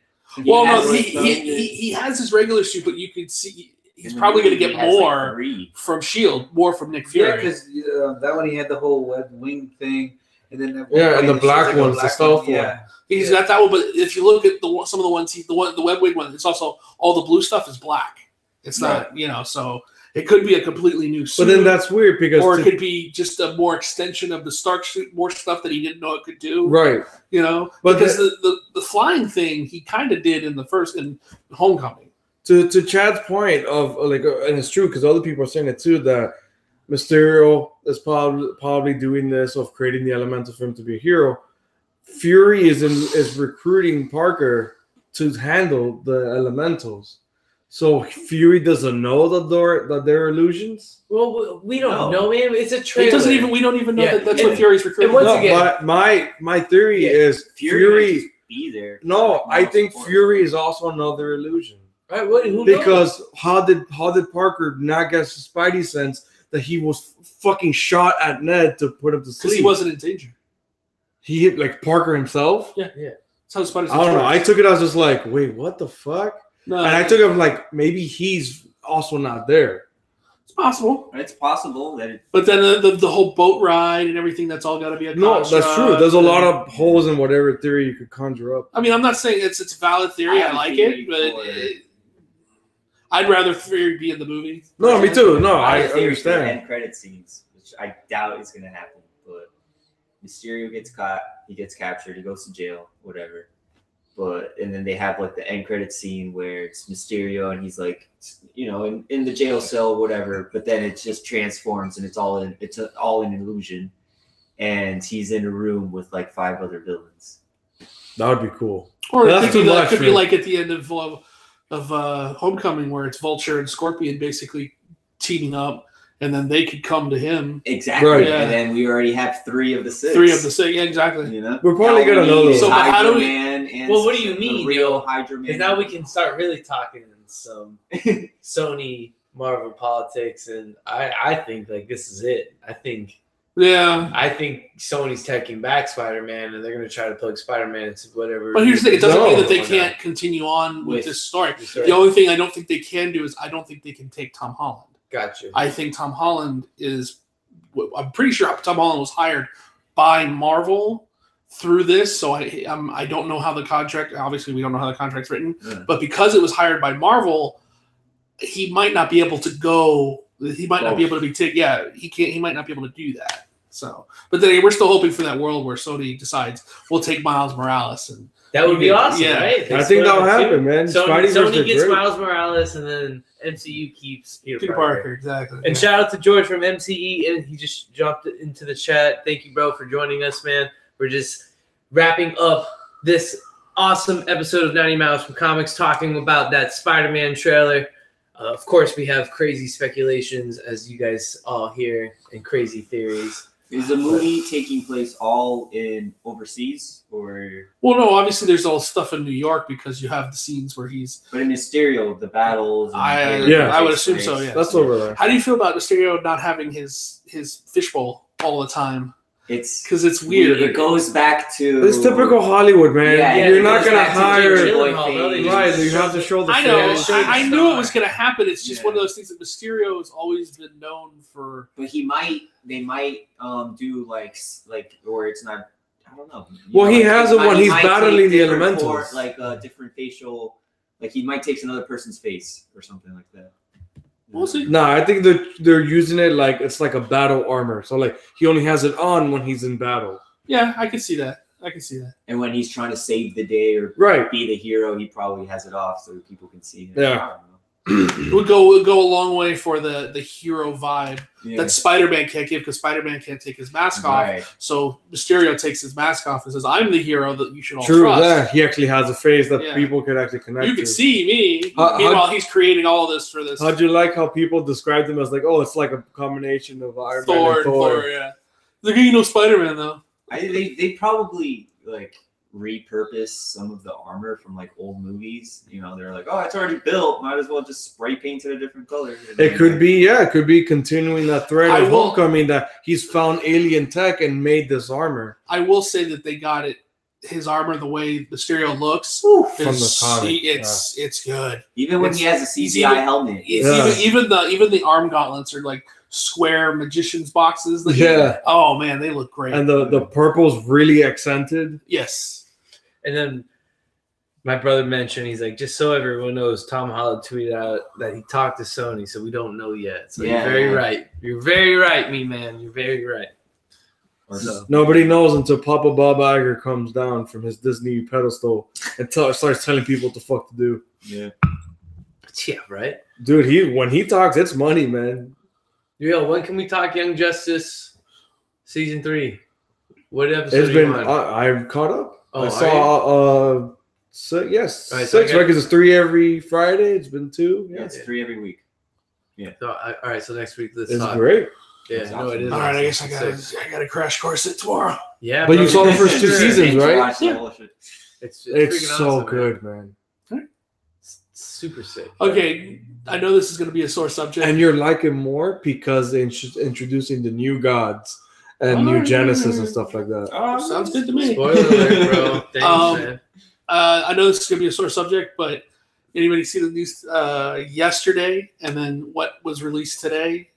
Well, no, he has his regular suit, but you can see. He's probably going to get more from S.H.I.E.L.D., more from Nick Fury. Yeah, because that one he had the whole web wing thing. And then and the black one's the stealth one. Yeah. He's got that one, but if you look at some of the ones, the web wing one, it's also all the blue stuff is black. It's not, so It could be a completely new suit. But then that's weird because or it could be just a more extension of the Stark suit, more stuff that he didn't know it could do. Right. You know, but because the flying thing he kind of did in Homecoming. To Chad's point of like, and it's true because other people are saying it too, that Mysterio is probably doing this of creating the elemental for him to be a hero. Fury is recruiting Parker to handle the elementals. So Fury doesn't know that they're illusions. Well, we don't know, man. It's a trailer. It doesn't even. We don't even know that's what Fury's recruiting. Once again, my theory is Fury be there. No, I think Fury is also another illusion. Right? Who because knows? how did Parker not get his Spidey sense that he was fucking shot at Ned to put him to sleep? Because he wasn't in danger. He hit like Parker himself. Yeah. That's how Spidey's. I don't know. I took it as just like, wait, what the fuck? No, and I took it like maybe he's also not there. It's possible. It's possible that. But then the whole boat ride and everything, that's all got to be a construct. No, that's true. There's a lot of holes in whatever theory you could conjure up. I mean, I'm not saying it's a valid theory. I like it, but I'd rather Fury be in the movie. No, me too. No, I understand. End credit scenes, which I doubt is going to happen. But Mysterio gets caught, he gets captured, he goes to jail, whatever. And then they have like the end credit scene where it's Mysterio and he's like, in the jail cell, whatever. But then it just transforms and it's all an illusion, and he's in a room with like 5 other villains. That would be cool. Or it could be like at the end of Homecoming, where it's Vulture and Scorpion basically teaming up, and then they could come to him. Exactly. Right. Yeah. And then we already have 3 of the 6. 3 of the 6, yeah, exactly. We're probably going to know those. So how do we... Well, what do you mean? Real Hydra Man. Because now we can start really talking some Sony Marvel politics, and I think like this is it. I think Sony's taking back Spider-Man, and they're going to try to plug Spider-Man into whatever. But here's the thing: it doesn't mean that they can't continue on with this story. The only thing I don't think they can do is I don't think they can take Tom Holland. Gotcha. I think Tom Holland is. I'm pretty sure Tom Holland was hired by Marvel through this, so I don't know how the contract. Obviously, we don't know how the contract's written, but because it was hired by Marvel, he might not be able to go. He might not be able to be taken. Yeah, he can't. He might not be able to do that. So, but then we're still hoping for that world where Sony decides we'll take Miles Morales, and that would be awesome, right? I think that'll happen, man. Sony gets Miles Morales, and then MCU keeps Peter Parker. Exactly. And shout out to George from MCE, and he just jumped into the chat. Thank you, bro, for joining us, man. We're just wrapping up this awesome episode of 90 Miles from Comics, talking about that Spider-Man trailer. Of course, we have crazy speculations, as you guys all hear, and crazy theories. Is the movie taking place all in overseas, or? Well, no. Obviously, there's all stuff in New York because you have the scenes where he's. But in Mysterio, the battles. I would assume so. Yeah, that's over there. How do you feel about Mysterio not having his fishbowl all the time? It's because it's weird. It goes back to it's typical Hollywood, man. Yeah, you're not gonna hire right. You have to show the. I know. I knew it was gonna happen. It's just one of those things that Mysterio has always been known for. But they might do like or it's not. I don't know. Well, he has it when he's battling the elementals. Like a different facial, like he might take another person's face or something like that. We'll see. No, I think they're using it like it's like a battle armor. So like he only has it on when he's in battle. Yeah, I can see that. And when he's trying to save the day or be the hero, he probably has it off so people can see him. Yeah. I don't know. It would go a long way for the hero vibe that Spider-Man can't give, because Spider-Man can't take his mask off. So Mysterio takes his mask off and says, "I'm the hero that you should all trust." Yeah, he actually has a face that people could actually connect. You can see me. Meanwhile, he's creating all this for this. How'd you like how people described him as like, oh, it's like a combination of Iron Man and Thor. Yeah, like Spider-Man though. They probably like repurpose some of the armor from like old movies. They're like, oh, it's already built, might as well just spray paint it a different color. It could be continuing that thread of Homecoming that he's found alien tech and made this armor. I will say that they got his armor the way Mysterio looks from the comic. It's good. Even when he has a CGI helmet. Even the arm gauntlets are like square magician's boxes. Oh man, they look great. And the purple's really accented. Yes. And then My brother mentioned, he's like, just so everyone knows, Tom Holland tweeted out that he talked to Sony, so we don't know yet. So you're very right. You're very right, me man. You're very right. So. Nobody knows until Papa Bob Iger comes down from his Disney pedestal and starts telling people what the fuck to do. Yeah. Yeah, right? Dude, when he talks, it's money, man. Yo, when can we talk Young Justice season 3? What episode It's are been, you on? I've caught up. Oh, I saw, yes, right, 6, right? Because it's 3 every Friday. It's been 2. Yeah, it's 3 every week. Yeah. So, all right, so next week, let's It's talk. great. Yeah, It's no, awesome. it is. All right, I awesome. guess I got to crash course it tomorrow. Yeah, But bro, you saw the first 2 sure. seasons, right? It's It's freaking so awesome, good, man. man. Super sick. Okay, I know this is going to be a sore subject. And you're liking more because they're introducing the new gods and new Genesis and stuff like that. Sounds good to me. Spoiler alert, bro. Thanks, man. I know this is going to be a sore subject, but anybody see the news yesterday and then what was released today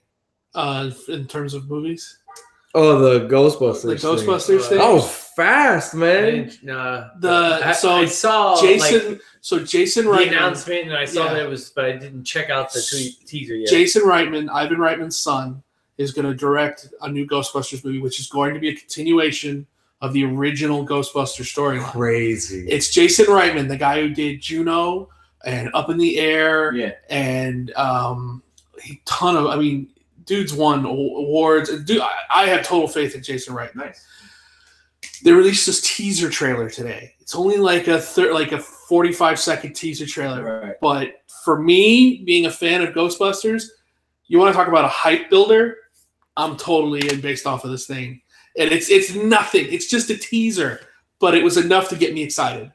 in terms of movies? Oh, the Ghostbusters. The Ghostbusters thing. That was fast, man. I saw Jason. like, So Jason the Reitman announcement, and I saw that it was, but I didn't check out the teaser yet. Jason Reitman, Ivan Reitman's son, is going to direct a new Ghostbusters movie, which is going to be a continuation of the original Ghostbusters storyline. Crazy. It's Jason Reitman, the guy who did Juno and Up in the Air, and dude's won awards. Dude, I have total faith in Jason Reitman. Nice. They released this teaser trailer today. It's only like a 45-second teaser trailer. Right. But for me, being a fan of Ghostbusters, you want to talk about a hype builder? I'm totally in based off of this thing. And it's nothing. It's just a teaser, but it was enough to get me excited.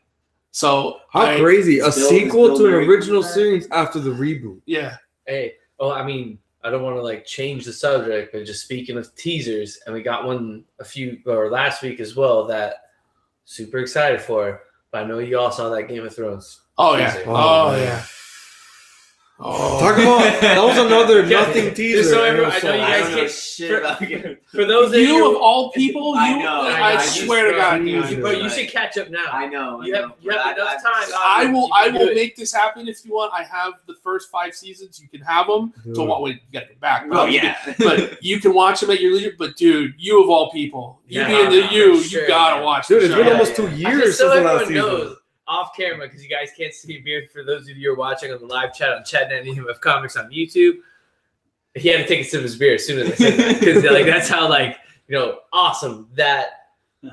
So how crazy. A sequel to an original series after the reboot. Yeah. Hey, I mean, I don't want to like change the subject, but just speaking of teasers, and we got one last week as well that super excited for. But I know you all saw that Game of Thrones. Oh yeah. teaser. Yeah. Oh, talk about that was another nothing teaser. So I know you guys can't shit about it. For those of you of all people, I swear to God, you should catch up now. I know. You have enough time. I will make this happen if you want. I have the first 5 seasons. You can have them. So what? Wait, you gotta get back. Oh yeah. But you can watch them at your leisure. But dude, you of all people, you gotta watch. Dude, it's been almost 2 years since the last season. Off camera, because you guys can't see Beard. For those of you who are watching on the live chat on Chat.NEF Comics on YouTube, he had to take a sip of his beer as soon as I said that, because like that's how awesome that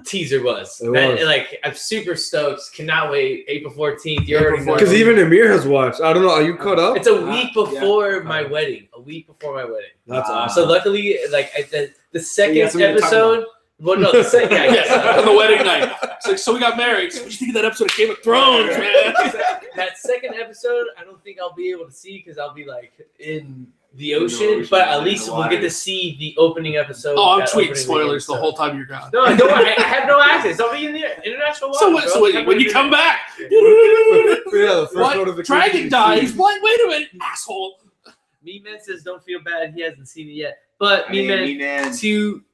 teaser was. I'm super stoked. Cannot wait. April 14th. You're already because even Amir has watched. I don't know. Are you caught up? It's a week before my wedding. A week before my wedding. That's awesome. So luckily, the second episode. Well, no, the second on the wedding night. So we got married. So what do you think of that episode of Game of Thrones, man? That second episode, I don't think I'll be able to see because I'll be like in the ocean. But at least we'll get to see the opening episode. Oh, I'm tweeting spoilers the whole time you're gone. No, don't worry. I have no access. I'll be in the international water. So when you come back, what? Dragon dies. What? Wait a minute, asshole. Me-Man says don't feel bad. He hasn't seen it yet. But Me-Man, to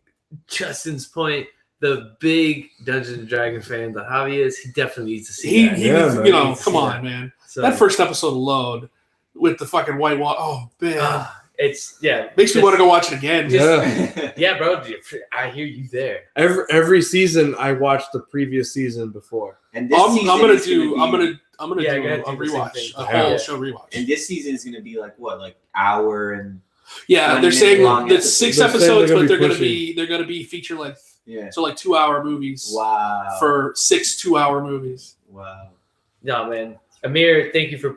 Justin's point, the big Dungeons and Dragons fan that Javi is, he definitely needs to see that. Come on, man. So, that first episode alone with the fucking white wall. Oh, man. Makes me want to go watch it again. Yeah, bro. I hear you there. Every season, I watched the previous season before. And this I'm gonna do a rewatch, a whole show rewatch. And this season is gonna be like hour and. Yeah, they're saying that 6 episodes, but they're gonna be feature length. Yeah. So like 2-hour movies. Wow. For 6 2-hour movies. Wow. No, man. Amir, thank you for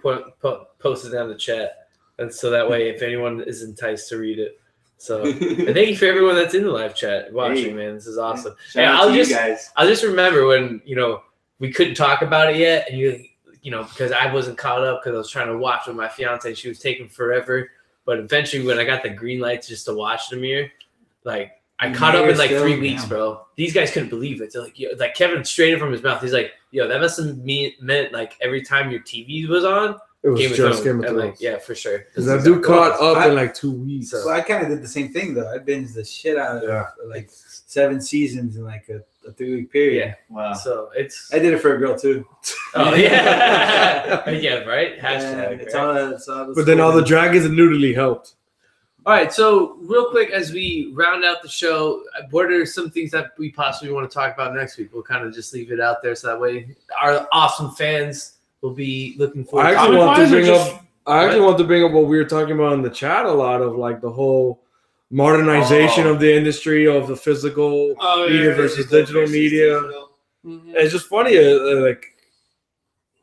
posting down the chat, and so that way, if anyone is enticed to read it. So, and thank you for everyone that's in the live chat watching, man. This is awesome. Shout out to you guys. I'll just remember when we couldn't talk about it yet, and because I wasn't caught up because I was trying to watch with my fiance. She was taking forever. But eventually, when I got the green lights just to watch the Amir, I caught up in 3 weeks, bro. These guys couldn't believe it. They're like Kevin straight from his mouth. He's like, yo, that must have meant every time your TV was on, It was Game of just Thrones. Game of I'm Thrones. like, yeah, for sure. Because that dude caught up in like 2 weeks. So I kind of did the same thing though. I binged the shit out of like 7 seasons in like a 3-week period. Yeah. Wow. So I did it for a girl too. Oh yeah. Yeah, right. Hashtag. It's Right? all the But then all the dragons and nudity helped. All right, so real quick as we round out the show, what are some things that we possibly want to talk about next week? We'll kind of just leave it out there so that way our awesome fans will be looking forward I to actually want to bring just- up. I actually want to bring up what we were talking about in the chat a lot of like the whole modernization of the industry of the physical media versus digital media. Mhm. It's just funny, like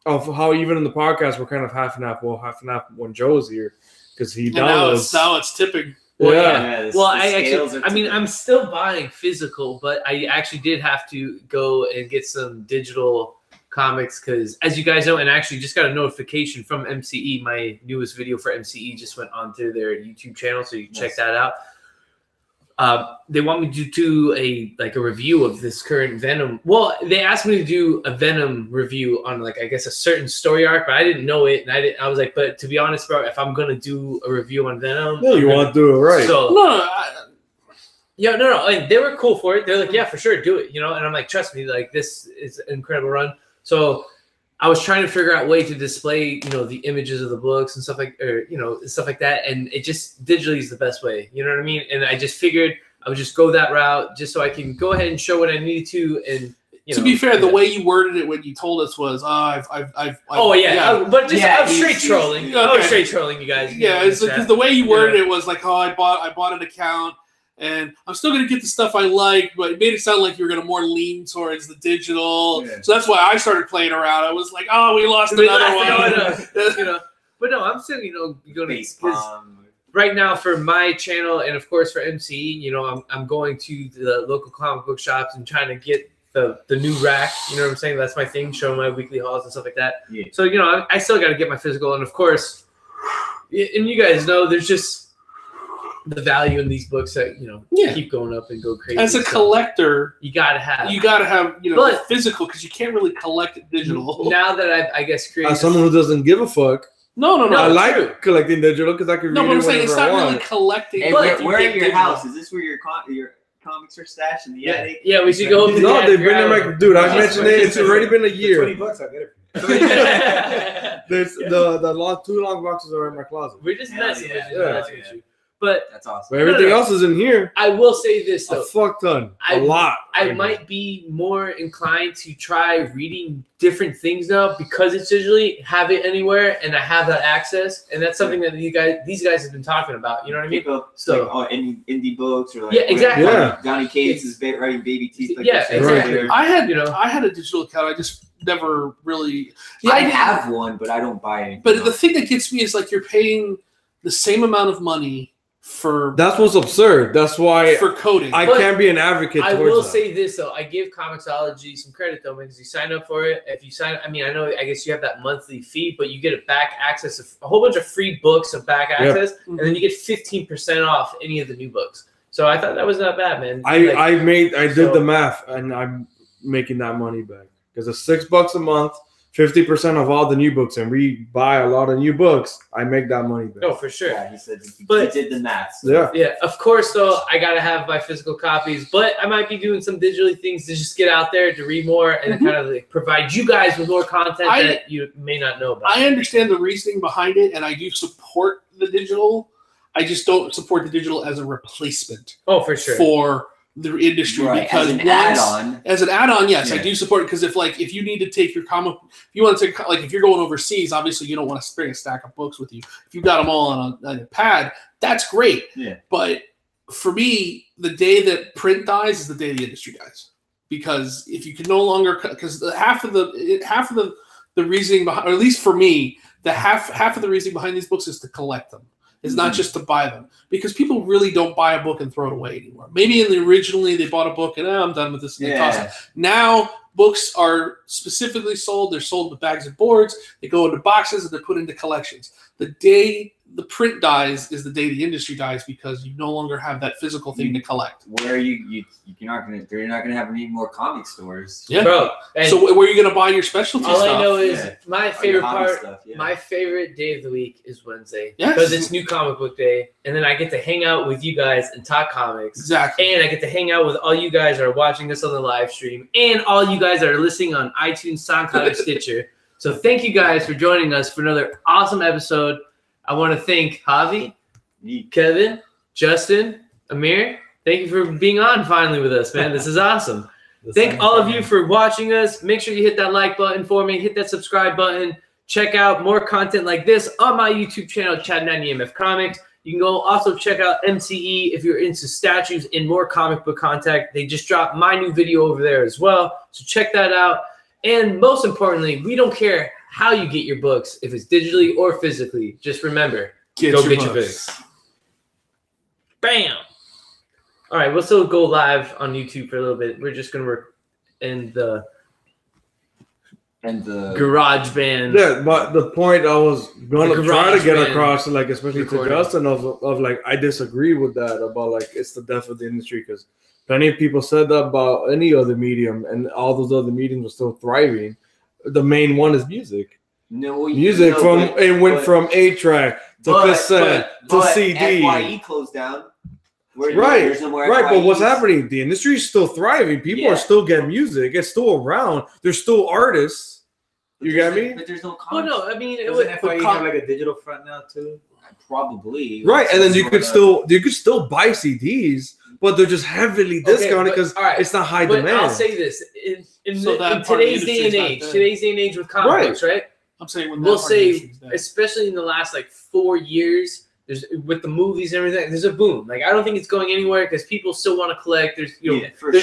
of how even in the podcast we're kind of half and half. Well, half and half when Joe's here because he And now downloads. it's tipping. Well, Yeah. Well, I'm still buying physical, but I actually did have to go and get some digital comics because, as you guys know, and actually just got a notification from MCE. My newest video for MCE just went onto their YouTube channel, so you can check that out. They want me to do a review of this current Venom. Well, they asked me to do a Venom review on like I guess a certain story arc, but I didn't know it, and I was like, but to be honest, bro, if I'm gonna do a review on Venom, No, you want to do it right. So No, no. Like, they were cool for it. They're like, yeah, for sure, do it. And I'm like, trust me, like this is an incredible run. So I was trying to figure out a way to display, the images of the books and stuff stuff like that. And it just digitally is the best way. You know what I mean? And I just figured I would just go that route just so I can go ahead and show what I needed to. And to be fair, the way you worded it when you told us was, I'm straight trolling. Okay. I was straight trolling you guys. Yeah, it's because the way you worded it was like, I bought an account. And I'm still going to get the stuff I like, but it made it sound like you were going to more lean towards the digital. Yeah. So that's why I started playing around. I was like, we lost another one. But no, I'm still, going to right now for my channel and of course for MCE, I'm going to the local comic book shops and trying to get the new rack. You know what I'm saying? That's my thing, showing my weekly hauls and stuff like that. Yeah. So, I still got to get my physical. And of course, and you guys know, there's just the value in these books that keep going up and go crazy. As a collector, you gotta have physical because you can't really collect it digital. Now that I guess created as someone who doesn't give a fuck. No. I like collecting digital because I can read it. No, but I'm saying it's not really collecting. Hey, where in your house is this? Where your comics are stashed in the attic? Yeah, we should go. No, they bring them like, dude. I mentioned it. It's already been a year. $20, I'll get it. There's the 2 long boxes are in my closet. We're just messing with you. But that's awesome. But everything else is in here. I will say this though. A fuck ton. A lot. I might be more inclined to try reading different things now because it's digitally, have it anywhere, and I have that access. And that's something that these guys have been talking about. You know what I mean? So indie books or exactly. Johnny Cates is writing Baby Teeth. Exactly. I had a digital account. I just never really. I have one, but I don't buy it. But the thing that gets me is like you're paying the same amount of money. That's what's absurd. That's why for coding. I can't be an advocate. I will say this though. I give Comixology some credit though, because you sign up for it. If you sign, I guess you have that monthly fee, but you get a back access of a whole bunch of free books of back access, and then you get 15% off any of the new books. So I thought that was not bad, man. I did the math, and I'm making that money back because it's $6 a month. 50% of all the new books, and we buy a lot of new books. I make that money back. Oh, for sure. Yeah, he said he did the math. So. Yeah. Of course, though, I gotta have my physical copies, but I might be doing some digitally things to just get out there to read more and kind of provide you guys with more content that you may not know about. I understand the reasoning behind it, and I do support the digital. I just don't support the digital as a replacement. Oh, for sure. For the industry, because as an add-on, yes, I do support it. Because if you need to take your comic, if you want to take, if you're going overseas, obviously you don't want to bring a stack of books with you. If you've got them all on a pad, that's great. Yeah. But for me, the day that print dies is the day the industry dies. Because if you can no longer, because half of the reasoning behind, or at least for me, the half of the reasoning behind these books is to collect them. It's not just to buy them, because people really don't buy a book and throw it away anymore. Maybe originally they bought a book and I'm done with this and they toss it. Now books are specifically sold. They're sold with bags and boards. They go into boxes and they're put into collections. The day the print dies is the day the industry dies because you no longer have that physical thing to collect. Where you're not gonna have any more comic stores. Yeah, bro. So where are you gonna buy your specialty all stuff? I know is my favorite part. Stuff, My favorite day of the week is Wednesday Yes. because it's New Comic Book Day, and then I get to hang out with you guys and talk comics. Exactly. And I get to hang out with all you guys that are watching us on the live stream, and all you guys that are listening on iTunes, SoundCloud, and Stitcher. So thank you guys for joining us for another awesome episode. I want to thank Javi, Kevin, Justin, Amir. Thank you for being on finally with us, man. This is awesome. Thank all of you for watching us. Make sure you hit that like button for me. Hit that subscribe button. Check out more content like this on my YouTube channel, Chad90MF Comics. You can go also check out MCE if you're into statues and more comic book content. They just dropped my new video over there as well. So check that out. And most importantly, we don't care how you get your books, if it's digitally or physically. Just remember, go get your books. Bam! All right, we'll still go live on YouTube for a little bit. We're just going to work in the garage band. Yeah, but the point I was going to try to get across, like especially to Justin, of like I disagree with that about like it's the death of the industry because plenty of people said that about any other medium, and all those other mediums are still thriving. The main one is music. Music went from 8-track to cassette to CD. FYE closed down. Right. But what's happening? The industry is still thriving. People are still getting music. It's still around. There's still artists. You get me? But there's no comics. Oh no, I mean, doesn't FYE have like a digital front now too? Probably. Right, and then you could still buy CDs. But they're just heavily discounted because it's not high demand. I'll say this: in today's day and age with comic books, right? I'm saying we'll say, especially in the last like 4 years, there's with the movies and everything. There's a boom. Like I don't think it's going anywhere because people still want to collect. There's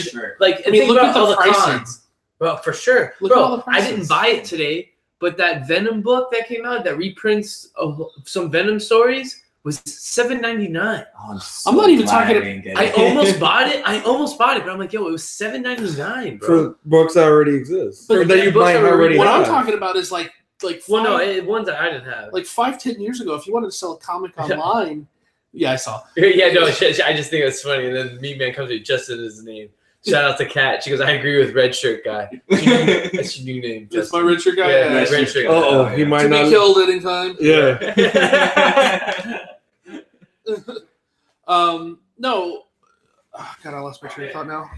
sure. Like I mean, think look about at all the cons. Well, for sure, bro. I prices. didn't buy it today, but that Venom book that came out that reprints of some Venom stories was $7.99. I'm not even talking. I almost bought it, but I'm like, yo, it was $7.99, bro. For books that already exist, but that you might already what have. I'm talking about is like ones that I didn't have. Like 5-10 years ago, if you wanted to sell a comic online, I saw. Yeah, no, I just think it's funny. And then Meat Man comes with Justin is his name. Shout out to Kat. She goes, I agree with Red Shirt Guy. That's your new name. That's my Red Shirt Guy. Yeah, Red Shirt Guy. He might to not be killed anytime. Yeah. No. Oh, God, I lost my train of thought now.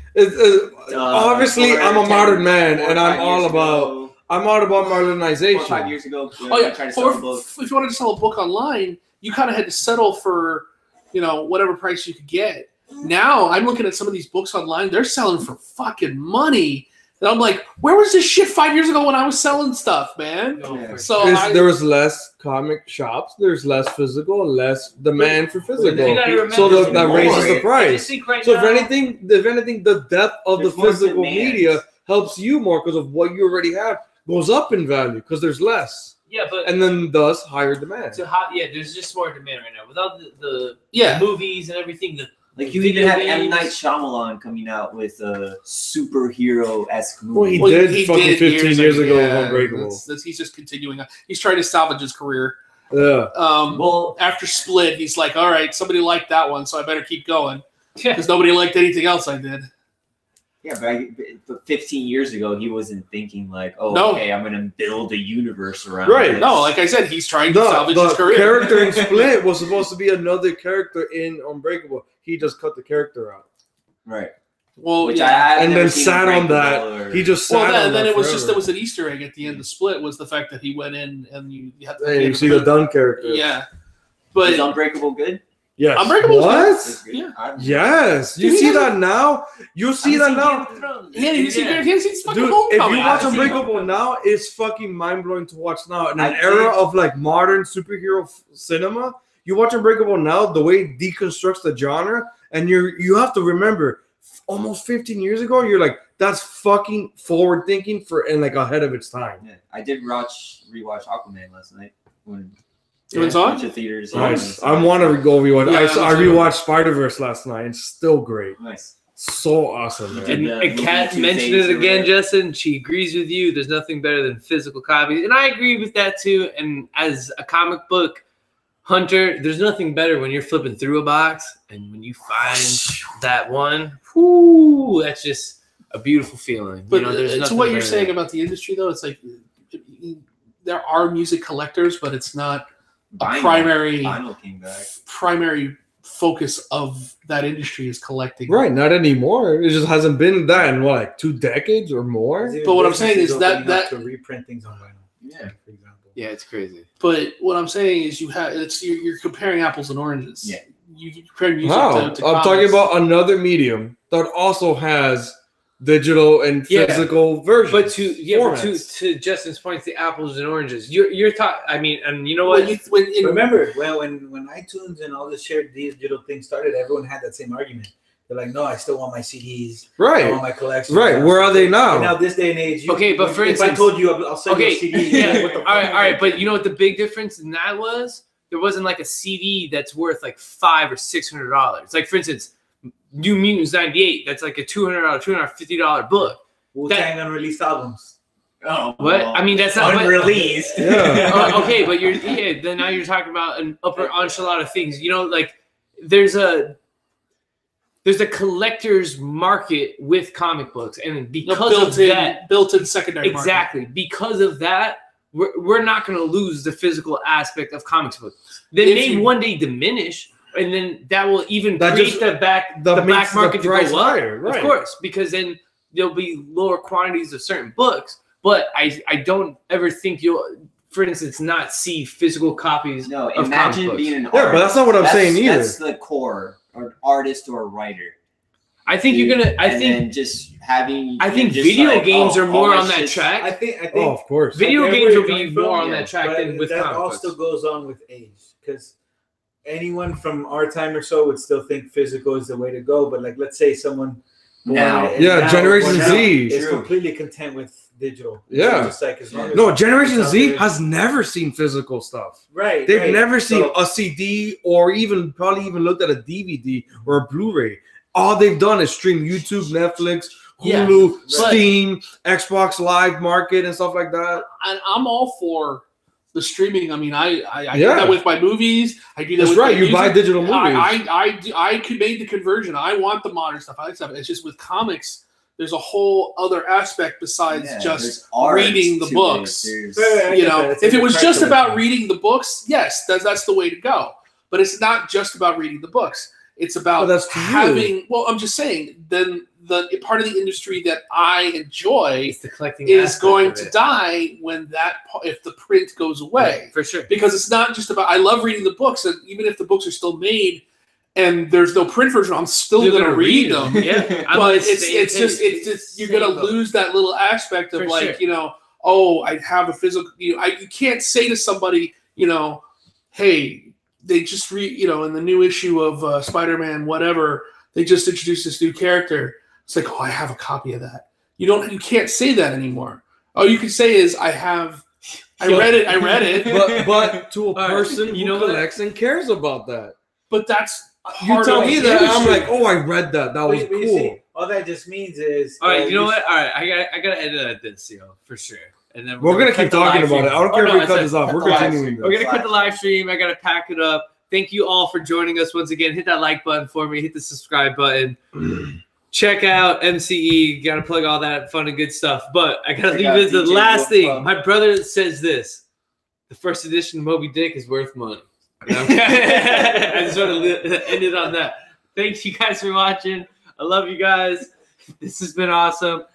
Obviously, I'm a modern man, and I'm all about modernization. 4 or 5 years ago. If you wanted to sell a book online, you kind of had to settle for, whatever price you could get. Now I'm looking at some of these books online; they're selling for fucking money. And I'm like, where was this shit 5 years ago when I was selling stuff, man? So there was less comic shops, there's less physical, and less demand for physical. So that raises the price. So if anything, the depth of the physical media helps you more because of what you already have goes up in value because there's less. Yeah, and then thus higher demand. There's just more demand right now. Without the movies and everything, like you even have M. Night Shyamalan coming out with a superhero-esque movie. Well, he did 15 years ago with Unbreakable. He's just continuing on. He's trying to salvage his career. Yeah. Well, after Split, he's like, all right, somebody liked that one, so I better keep going. Because nobody liked anything else I did. Yeah, but 15 years ago, he wasn't thinking like, okay, I'm going to build a universe around this. No, like I said, he's trying to salvage his career. The character in Split was supposed to be another character in Unbreakable. He just cut the character out. Right. Well, and then sat on that. He just sat on that. Then it was an Easter egg at the end of Split was the fact that he went in and you had to you see the Dunn character. Yeah. But is Unbreakable good? Yes. Unbreakable. What? Yeah. Yes. You see that now? You see that now? Yeah, you see fucking Dude, if you watch Unbreakable now, it's fucking mind-blowing to watch now. In an era of like modern superhero cinema, you watch Unbreakable now, the way it deconstructs the genre, and you have to remember, almost 15 years ago, you're like, that's fucking forward-thinking and like ahead of its time. Yeah. I did rewatch Aquaman last night. You went on? Theaters. Nice. I want to go rewatch. I rewatched Spider-Verse last night. It's still great. Nice. So awesome, man. And Kat mentioned it again, Justin. She agrees with you. There's nothing better than physical copies. And I agree with that too. And as a comic book Hunter, there's nothing better when you're flipping through a box and when you find that one, whoo, that's just a beautiful feeling. But there's to what you're saying about the industry, though, it's like there are music collectors, but it's not a primary focus of that industry is collecting. Right, not anymore. It just hasn't been that in like 2 decades or more. But what I'm saying is that to reprint things on vinyl. Yeah, for example. Yeah, it's crazy. But what I'm saying is you're comparing apples and oranges. Yeah. You compare music Wow. to I'm comics. talking about another medium that also has digital and physical versions. But to Justin's point, the apples and oranges. You're talking. I mean, and you know what? Remember when iTunes and all the shared digital things started, everyone had that same argument. They're like, no, I still want my CDs. Right. I want my collection. Right. Where are they now? And now this day and age. But for instance, if I told you I'll sell you a CD. Yeah. What the all right. But you know what the big difference in that was? There wasn't like a CD that's worth like $500 or $600. Like for instance, New Mutants '98. That's like a $200, $250 book. Wu-Tang unreleased albums. Oh, what? I mean, that's not unreleased. Yeah. Okay, but then now you're talking about an upper enchilada of things. Like there's a collector's market with comic books, and because of that, built-in secondary exactly market. Because of that, we're not going to lose the physical aspect of comics books. They may one day diminish, and then that will even create the black market to go up, higher, right. of course, because then there'll be lower quantities of certain books. But I don't ever think you'll, for instance, not see physical copies. No, of imagine being an artist. Yeah, but that's not what I'm saying either. That's the core, or an artist or a writer. I think you're gonna. I think video games are more on that track. I think. Oh, of course. Video games will be more on that track than with that comic books. also goes on with age, because anyone from our time or so would still think physical is the way to go. But like, let's say someone Generation Z is completely content with digital. Yeah. Just like Generation Z has never seen physical stuff. Right. They've never seen a CD or probably even looked at a DVD or a Blu-ray. All they've done is stream YouTube, Netflix, Hulu, Steam, Xbox Live Market, and stuff like that. And I'm all for the streaming. I mean, I do that with my movies. I do that. That's with right. my You music. buy digital movies. I could make the conversion. I want the modern stuff. I like stuff. It's just with comics, there's a whole other aspect besides just reading the books. If it was just about reading the books, yes, that's the way to go. But it's not just about reading the books. It's about having. Well, I'm just saying. Then the part of the industry that I enjoy is going to die if the print goes away. Right, for sure. Because it's not just about. I love reading the books, and even if the books are still made, and there's no print version, I'm still going to read them. Yeah, but it's just you're going to lose that little aspect of I have a physical. You can't say to somebody, hey. They just in the new issue of Spiderman, whatever, they just introduced this new character. It's like, I have a copy of that. You can't say that anymore. All you can say is, I read it. But to a person who collects and cares about that. But that's you tell me that I'm like, I read that. That was cool. See, all that just means is. All right, you know what? All right, I gotta edit at this, for sure. And then we're gonna keep talking about it. I don't care if we cut this off. We're continuing. We're gonna cut the live stream. I gotta pack it up. Thank you all for joining us once again. Hit that like button for me. Hit the subscribe button. Check out MCE. Gotta plug all that fun and good stuff. But I gotta leave it the last thing. My brother says this: the first edition of Moby Dick is worth money. I just want to end it on that. Thanks you guys for watching. I love you guys. This has been awesome.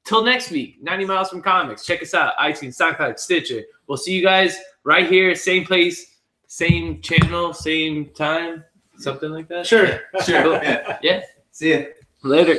Till next week, 90 Miles from Comics. Check us out, iTunes, SoundCloud, Stitcher. We'll see you guys right here, same place, same channel, same time, something like that. Sure. Yeah. See ya. Later.